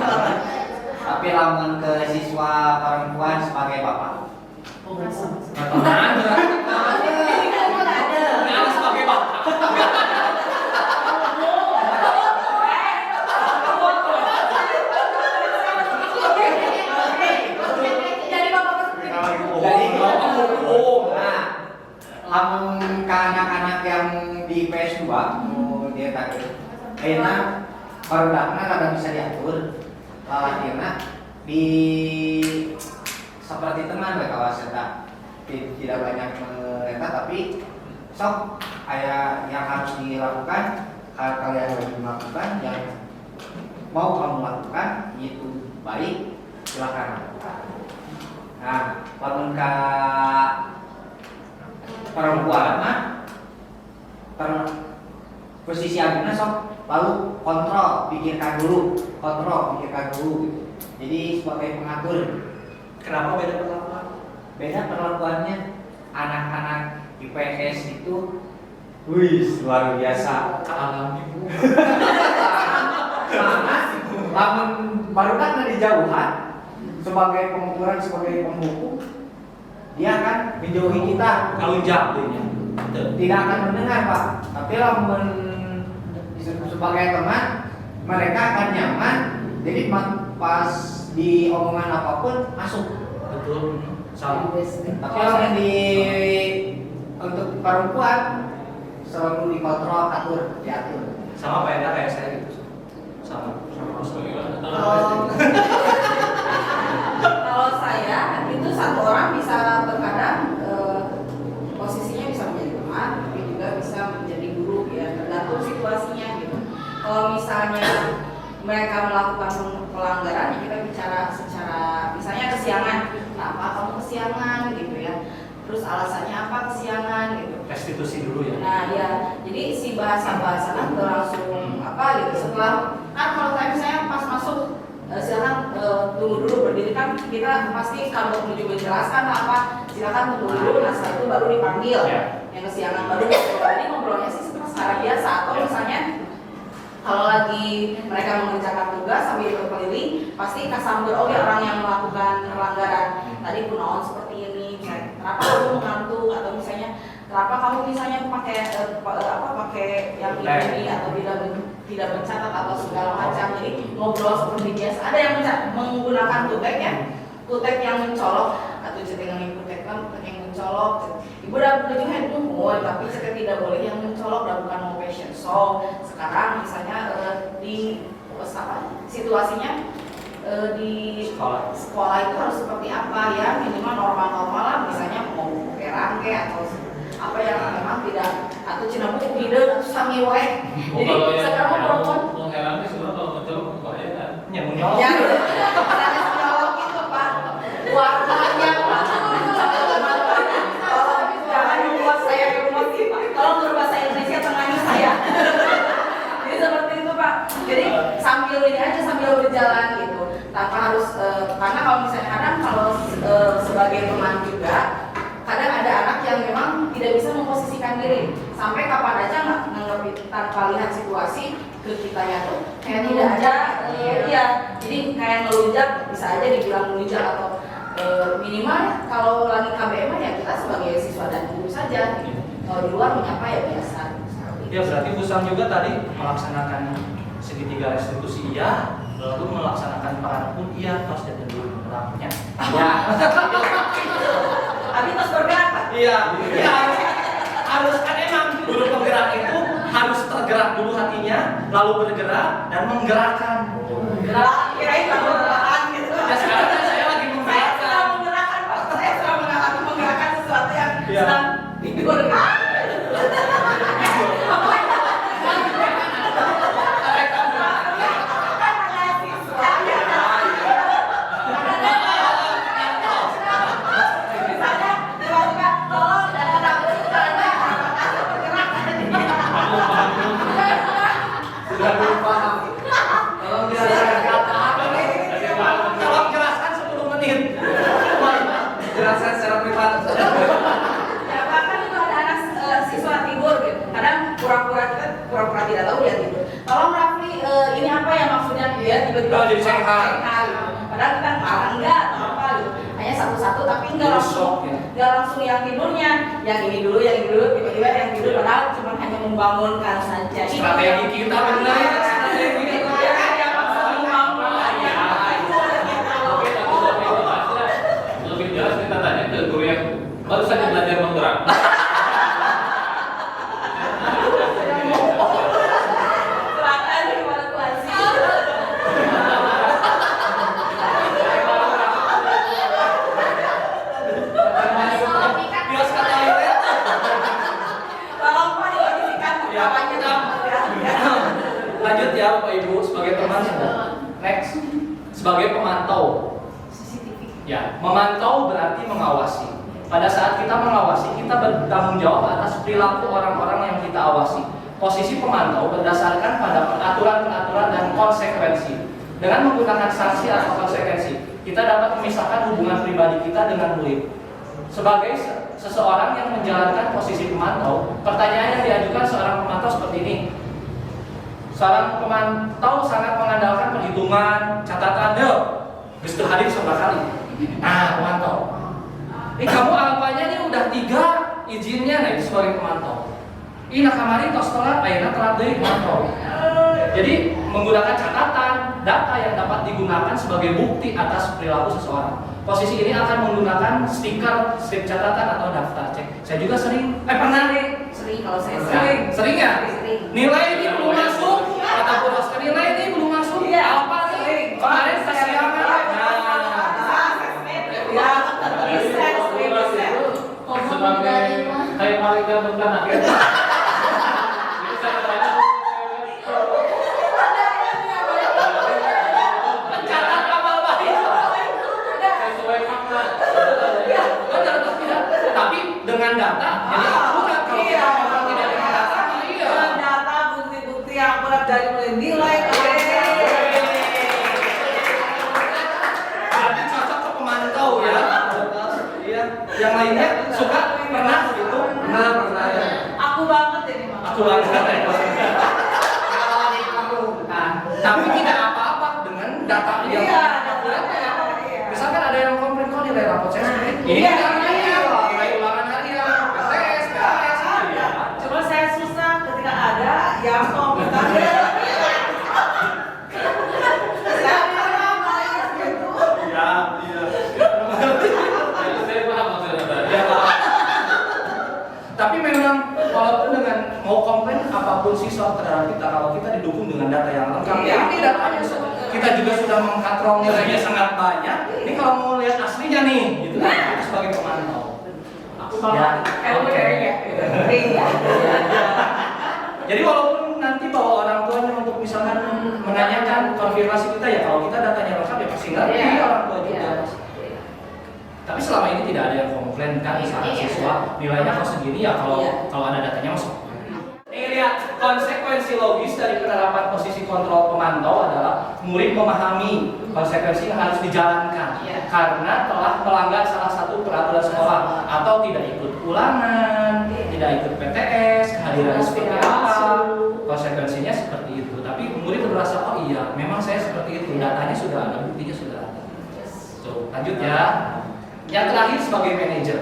tapi lamun ke siswa perempuan sebagai bapak. Teman berarti ada sebagai bapak. Lamun ke anak-anak yang di PS2 dia tadi enak barudakna kada bisa diatur lalakina di seperti teman we kawas eta tidak banyak eta tapi sok aya yang harus dilakukan kalian wajib melakukan yang mau kamu lakukan itu baik silakan lakukan. Nah, lamun ka perempuan mah posisi aguna sok lalu pikirkan dulu gitu. Jadi sebagai pengatur. Kenapa beda perlakuan? Beda perlakuannya anak-anak IPS itu wih luar biasa Alami bu. Lamun baru kan di jauhan sebagai pengukuran, sebagai penghukum, dia akan menjauhi kita. Kalau jatuhnya Tidak akan mendengar Pak. Tapi lamun sebagai teman, mereka akan nyaman. Jadi pas di omongan apapun masuk. betul sama. Tapi lamun untuk perempuan selalu dikontrol, diatur. Sama Pak Enda kayak saya gitu. Sama. Kalau saya itu satu orang bisa terkadang posisinya bisa menjadi teman, tapi juga bisa menjadi guru ya, tergantung situasinya gitu. Kalau misalnya mereka melakukan pelanggaran, ya kita bicara secara misalnya kesiangan, kenapa kamu kesiangan gitu ya, terus alasannya apa kesiangan gitu. Restitusi dulu ya. Nah ya, jadi si bahasa kan langsung apa gitu setelah kan kalau saya misalnya pas masuk silakan tunggu dulu berdiri kan kita pasti kalau menuju menjelaskan apa silakan tunggu dulu, nah setelah itu baru dipanggil yang kesiangan baru ngobrol. Jadi ngobrolnya sih secara biasa atau misalnya kalau lagi mereka mengerjakan tugas sambil berkeliling pasti kasamber oh ya orang yang melakukan pelanggaran tadi kunaon seperti ini misalnya kenapa kamu mengantuk atau misalnya kenapa kamu misalnya pakai yang ini atau tidak mencatat atau segala macam. Jadi ngobrol seperti biasa. Ada yang menggunakan kutek ya, kutek yang mencolok atau cetengan yang kutek kan kutek yang mencolok. Ibu udah beli handphone tapi cetek tidak boleh yang mencolok dan bukan mau fashion. So sekarang misalnya di situasinya di sekolah itu harus seperti apa ya, minimal normal lah, misalnya mau rangke atau apa yang memang tidak atau cina buku ide atau sami wae. Jadi sekarang perempuan mengherankan sebenarnya kalau mencolok bahaya kan? Ya menyolok. ya misalnya menyolok itu Pak warnanya Pak. Jangan membuat saya emosi Pak. Tolong berbahasa Indonesia tengahnya saya. Jadi seperti berjalan gitu, tanpa harus karena kalau misalnya kadang kalau sebagai teman juga kadang ada anak yang memang tidak bisa memposisikan diri sampai kapan aja nggak nganggap tanpa lihat situasi ke kitanya tuh kayak tidak ada iya, jadi kayak ngelunjak bisa aja dibilang ngelunjak atau minimal kalau lagi KBM ya kita sebagai siswa dan guru saja gitu. Kalau di luar menyapa ya biasa. Ya berarti Busang juga tadi melaksanakan segitiga restitusi iya, lalu melaksanakan peran pun iya, harus jadi dulu berangnya. Ya. Tapi terus bergerak Pak? Iya, iya harus kan emang guru penggerak itu harus tergerak dulu hatinya, lalu bergerak dan menggerakkan. Gerak, kirain bergerak gitu. Ya sekarang kan saya lagi Saya menggerakkan. sedang menggerakkan Pak, saya sedang menggerakkan sesuatu yang Iya. sedang tidur. Tolong jelaskan 10 menit. Jelaskan secara privat. Ya bahkan itu ada anak siswa tidur gitu. Kadang pura-pura tidak tahu dia tidur. Tolong Rafli, ini apa ya maksudnya dia tiba-tiba Oh, jadi sengkar. gitu. Padahal kita marah enggak atau apa gitu. Hanya satu-satu tapi enggak langsung enggak langsung yang tidurnya. Yang ini dulu, tiba-tiba yang tidur padahal cuma hanya membangunkan saja. Strategi kita benar ya, strategi. Lebih jelas kita tanya ke guru yang baru saja belajar menggerak. Silakan evaluasi. Bios kata toilet. Tolong Pak dikondisikan Ya, apanya. Lanjut ya Bapak Ibu sebagai teman. Next, sebagai pemantau. Ya, memantau berarti mengawasi. Pada saat kita mengawasi, kita bertanggung jawab atas perilaku orang-orang yang kita awasi. Posisi pemantau berdasarkan pada aturan-aturan dan konsekuensi. Dengan menggunakan sanksi atau konsekuensi, kita dapat memisahkan hubungan pribadi kita dengan murid. Sebagai seseorang yang menjalankan posisi pemantau, pertanyaan yang diajukan seorang pemantau seperti ini. Seorang pemantau sangat mengandalkan perhitungan, catatan, geus hadir seberapa kali. Nah, pemantau. Kamu alpanya ini udah 3 izinnya nih sebagai pemantau. Ina kamari tos telat, ayeuna telat deui pemantau. Jadi menggunakan catatan, data yang dapat digunakan sebagai bukti atas perilaku seseorang. Posisi ini akan menggunakan stiker, strip catatan atau daftar cek. Saya juga sering, pernah nih. Sering kalau saya Sering ya? Sering. Nilai ini belum masuk, kata Bu Roska, nilai ini belum masuk. Iya. Apa nih? Kemarin kesiangan. Ya, bisa. Sebagai kayak malaikat bukan akhirnya. Ini saya tanya Catat amal baik. sesuai fakta. Benar atau tidak? Tapi dengan data, jadi akurat. Kalau kita memang tidak dengan data, iya. Data bukti-bukti yang akurat dari mulai nilai Berarti cocok ke pemantau ya. Iya. Yang lainnya suka pernah gitu? Pernah ya. Aku banget ini Mama. Aku banget. Tapi tidak apa-apa dengan data yang Iya, akurat ya. iya. Misalkan ada yang komplain kok nilai rapot saya seperti ini. Iya, Karena iya. nilai ulangan harian, PTS, PTS. Ada. Cuma saya susah ketika ada yang komputer. Iya, iya. Saya paham maksudnya tadi. Ya, Pak. Tapi memang walaupun dengan mau komplain apapun siswa terhadap kita, kalau kita didukung dengan data yang lengkap, Iya. ini datanya kita juga sudah mengkatrol nilainya sangat banyak. Ini kalau mau lihat aslinya nih, gitu kan, kita sebagai pemantau. Aku banget. Oke. Iya. Jadi walaupun nanti bawa orang tuanya untuk misalkan menanyakan konfirmasi kita ya, kalau kita datanya lengkap ya pasti ngerti Iya. orang tua juga. Iya. Tapi selama ini tidak ada yang komplain kan misalnya Iya. siswa nilainya kok segini ya kalau Iya. kalau ada datanya masuk. Ini lihat konsekuensi logis dari penerapan posisi kontrol pemantau adalah murid memahami konsekuensi yang harus dijalankan karena telah melanggar salah satu peraturan sekolah atau tidak ikut ulangan, tidak ikut PTS, kehadiran seperti apa, konsekuensinya seperti itu. Tapi murid merasa oh iya, memang saya seperti itu, datanya sudah ada, buktinya sudah ada. Tuh, lanjut ya. Yang terakhir sebagai manajer,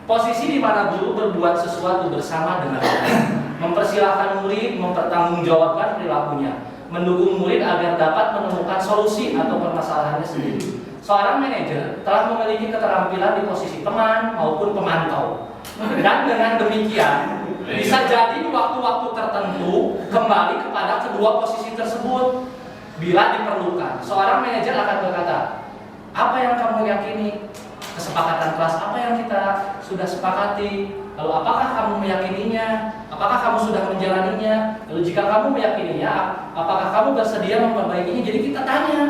posisi di mana guru berbuat sesuatu bersama dengan murid, mempersilahkan murid mempertanggungjawabkan perilakunya, mendukung murid agar dapat menemukan solusi atau permasalahannya sendiri. Seorang manajer telah memiliki keterampilan di posisi teman maupun pemantau. Dan dengan demikian bisa jadi di waktu-waktu tertentu kembali kepada kedua posisi tersebut bila diperlukan. Seorang manajer akan berkata, apa yang kamu yakini? Kesepakatan kelas apa yang kita sudah sepakati? Lalu apakah kamu meyakininya? Apakah kamu sudah menjalaninya? Lalu jika kamu meyakininya, apakah kamu bersedia memperbaikinya? Jadi kita tanya,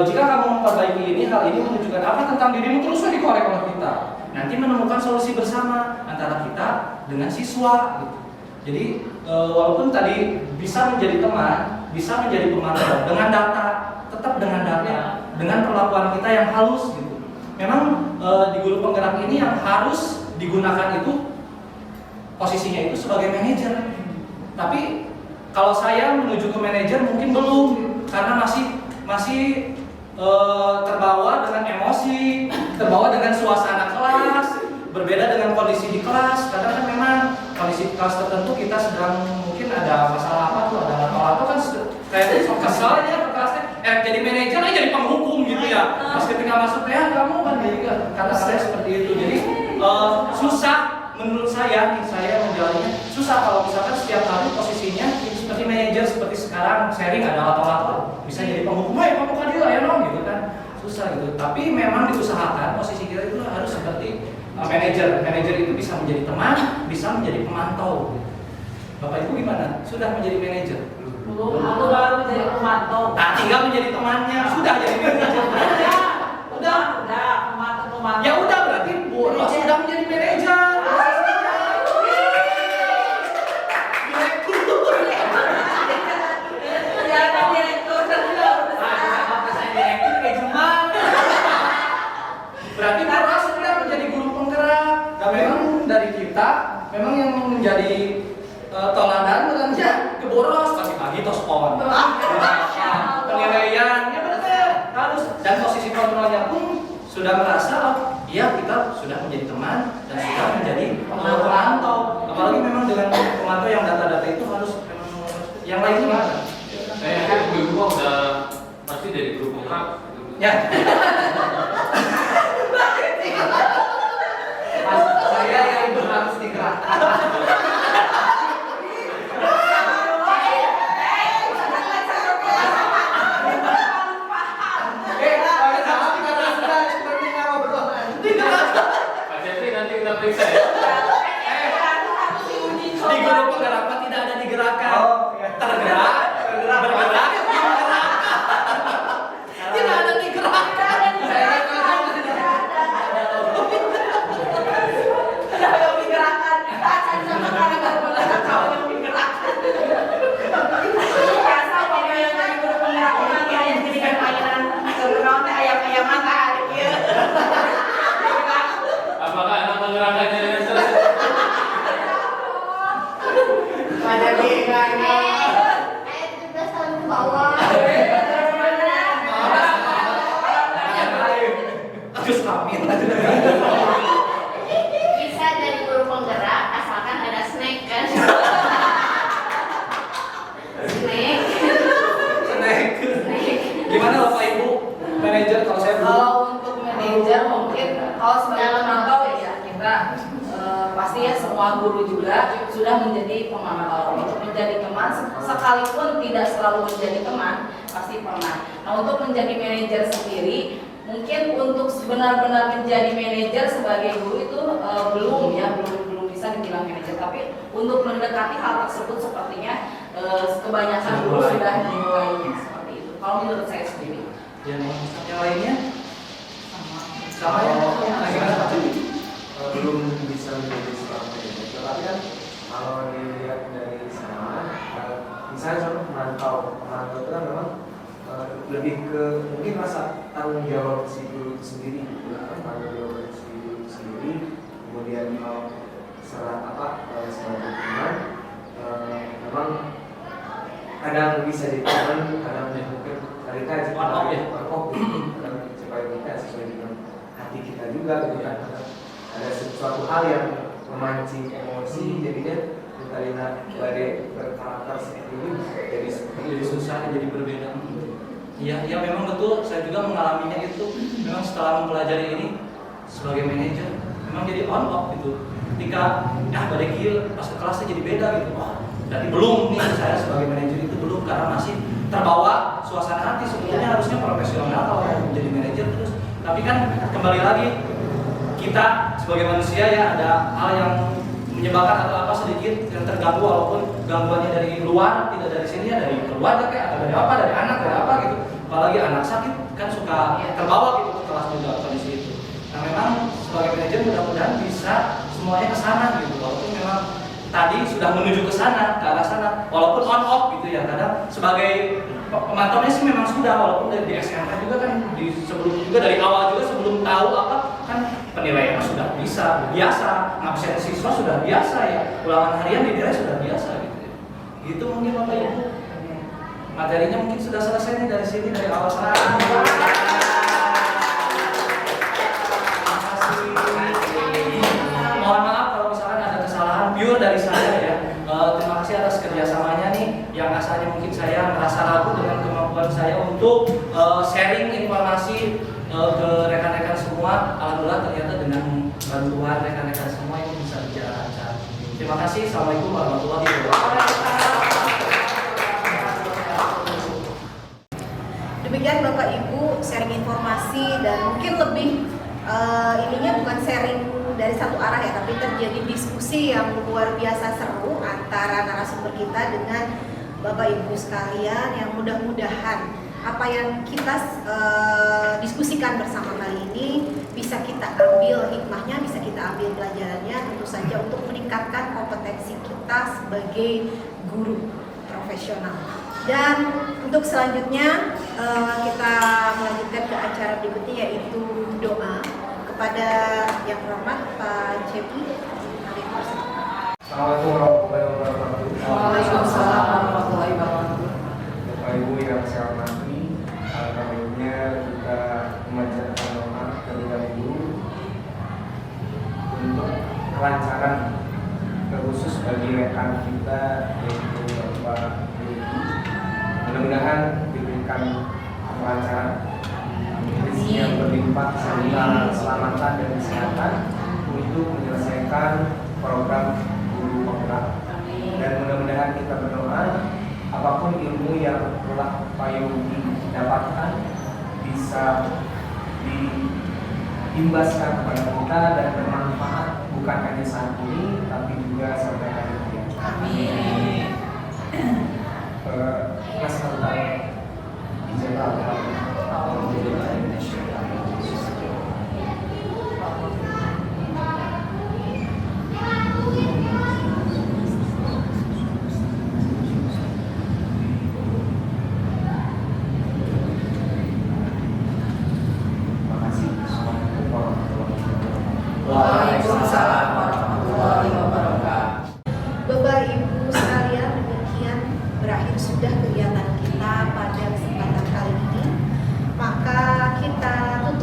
jika kamu memperbaiki ini, hal ini menunjukkan apa tentang dirimu, teruslah dikorek oleh kita. Nanti menemukan solusi bersama antara kita dengan siswa. Gitu. Jadi walaupun tadi bisa menjadi teman, bisa menjadi pemantau dengan data, tetap dengan data, dengan perlakuan kita yang halus. Gitu. Memang di guru penggerak ini yang harus digunakan itu posisinya itu sebagai manajer. Tapi kalau saya menuju ke manajer mungkin belum, karena masih terbawa dengan emosi, terbawa dengan suasana kelas, berbeda dengan kondisi di kelas. Karena kan memang kondisi kelas tertentu kita sedang mungkin ada masalah apa tuh, ada atau kan kayak keselnya ke kelasnya, jadi manajer aja jadi penghukum gitu ya. Pas ketika masuk ya kamu kan juga kata saya seperti itu. Jadi susah menurut saya menjalannya susah kalau misalkan setiap hari posisinya seperti manajer seperti sekarang sharing ada lato-lato bisa jadi penghukum, kamu kan dia ya dong gitu kan, susah gitu. Tapi memang diusahakan posisi kita itu harus seperti manajer itu bisa menjadi teman, bisa menjadi pemantau. Bapak Ibu gimana? Sudah menjadi manajer? Belum, aku baru menjadi pemantau. Nah, tinggal menjadi temannya, sudah jadi manajer. Udah pemantau. Ya udah berarti Bu Ros sudah menjadi manajer. Berarti Bu Ros sudah menjadi guru penggerak. Dan memang dari kita, memang yang menjadi toladan bukan ke boros pagi-pagi tos pon. Penilaian ya benar harus, dan posisi kontrolnya pun sudah merasa iya kita sudah menjadi teman dan sudah menjadi pemantau. Apalagi memang dengan pemantau yang data-data itu harus yang lain gimana? Saya yakin ibu udah pasti dari grup penggerak. Ya. Saya yang ibu harus digerakkan. Nanti kita periksa ya. Di guru penggerak tidak ada digerakkan. Tergerak, bergerak, tidak ada digerakkan. Apakah anak menggerakkannya dengan selesai? Ada bingungnya. 17 tahun ke bawah. Bisa dari guru penggerak asalkan ada snack kan. Snack. Gimana Bapak Ibu manajer kalau saya belum? Kalau untuk manajer mungkin kalau sebagai pemantau ya kita pasti ya semua guru juga sudah menjadi pemantau. Untuk menjadi teman sekalipun tidak selalu menjadi teman pasti pernah. Nah untuk menjadi manajer sendiri mungkin untuk benar-benar menjadi manajer sebagai guru itu belum bisa dibilang manajer. Tapi untuk mendekati hal tersebut sepertinya kebanyakan guru sudah dimulai seperti itu. Kalau menurut saya sendiri. Yang lainnya sama ya? Gimana Pak Cudi? Belum bisa menjadi seorang manajer, tapi kan kalau dilihat dari sana misalnya contoh merantau itu kan memang lebih ke mungkin rasa tanggung jawab si guru itu sendiri, gitu kan, tanggung jawab si guru itu sendiri, kemudian sebagai teman memang kadang bisa jadi teman, kadang mungkin mereka supaya kita sesuai dengan hati kita juga, gitu kan. Ada sesuatu hal yang memancing emosi, jadinya Karina badai berkarakter seperti ini jadi susah, jadi berbeda. Iya, ya memang betul. Saya juga mengalaminya itu. Memang setelah mempelajari ini sebagai manajer, memang jadi on off gitu. Ketika badai kieu pas ke kelasnya jadi beda gitu. Wah, berarti belum nih saya sebagai manajer itu belum, karena masih terbawa suasana hati. Sebetulnya harusnya profesional kalau mau menjadi manajer terus. Tapi kan kembali lagi kita sebagai manusia ya ada hal yang menyebabkan atau apa sedikit yang terganggu, walaupun gangguannya dari luar, tidak dari sini ya, dari keluarga kayak atau dari apa, dari anak, dari apa gitu. Apalagi anak sakit kan suka terbawa gitu ke kelas juga kondisi itu. Nah memang sebagai manajer mudah-mudahan bisa semuanya ke sana gitu, walaupun memang tadi sudah menuju ke sana, ke arah sana, walaupun on off gitu ya. Kadang sebagai pemantaunya sih memang sudah, walaupun dari di SMK juga kan sebelum juga dari awal juga sebelum tahu apa kan penilaian sudah bisa biasa, ngabsen siswa sudah biasa ya, ulangan harian dinilai sudah biasa gitu ya. Gitu mungkin Bapak Ibu. Materinya mungkin sudah selesai nih dari sini, dari awal sampai akhir. Mohon maaf kalau misalkan ada kesalahan pure dari saya ya. Terima kasih atas kerjasamanya nih, yang asalnya mungkin saya merasa ragu dengan kemampuan saya untuk sharing informasi ke rekan-rekan semua. Alhamdulillah ternyata dengan bantuan rekan-rekan semua ini bisa berjalan lancar. Terima kasih. Assalamualaikum warahmatullahi wabarakatuh. Demikian Bapak Ibu sharing informasi, dan mungkin lebih ininya bukan sharing dari satu arah ya, tapi terjadi diskusi yang luar biasa seru antara narasumber kita dengan Bapak Ibu sekalian, yang mudah-mudahan apa yang kita diskusikan bersama kali ini bisa kita ambil hikmahnya, bisa kita ambil pelajarannya, tentu saja untuk meningkatkan kompetensi kita sebagai guru profesional. Dan untuk selanjutnya kita melanjutkan ke acara berikutnya, yaitu doa kepada yang terhormat Pak Cepi. Assalamualaikum warahmatullahi wabarakatuh. Waalaikumsalam warahmatullahi wabarakatuh. Bapak Ibu yang saya hormati, alhamdulillah kita memanjatkan doa terlebih dahulu untuk kelancaran, terkhusus bagi rekan kita yaitu Bapak Yudi. Mudah-mudahan diberikan kelancaran, rezeki yang berlimpah serta keselamatan dan kesehatan untuk menyelesaikan program guru penggerak. Dan mudah-mudahan kita berdoa apapun ilmu yang telah Pak Yudi dapatkan bisa diimbaskan kepada kita dan bermanfaat bukan hanya saat ini tapi juga sampai hari kiamat. Amin. Mas tentang ijazah Waalaikumsalam warahmatullahi wabarakatuh. Bapak Ibu sekalian, demikian berakhir sudah kegiatan kita pada kesempatan kali ini. Maka kita tutup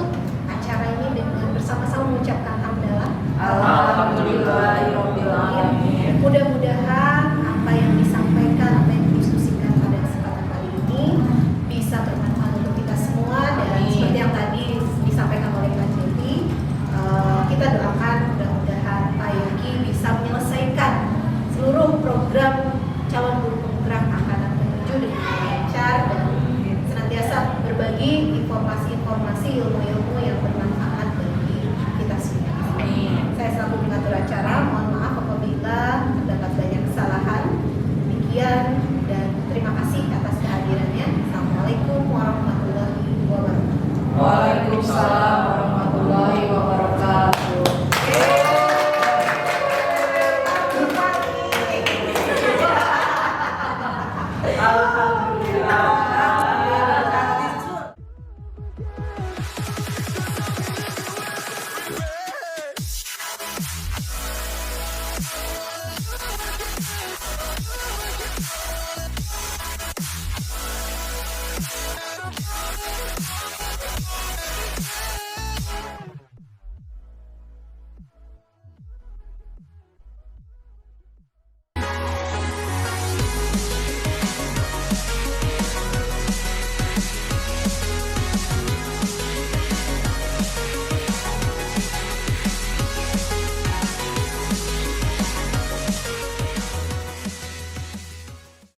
little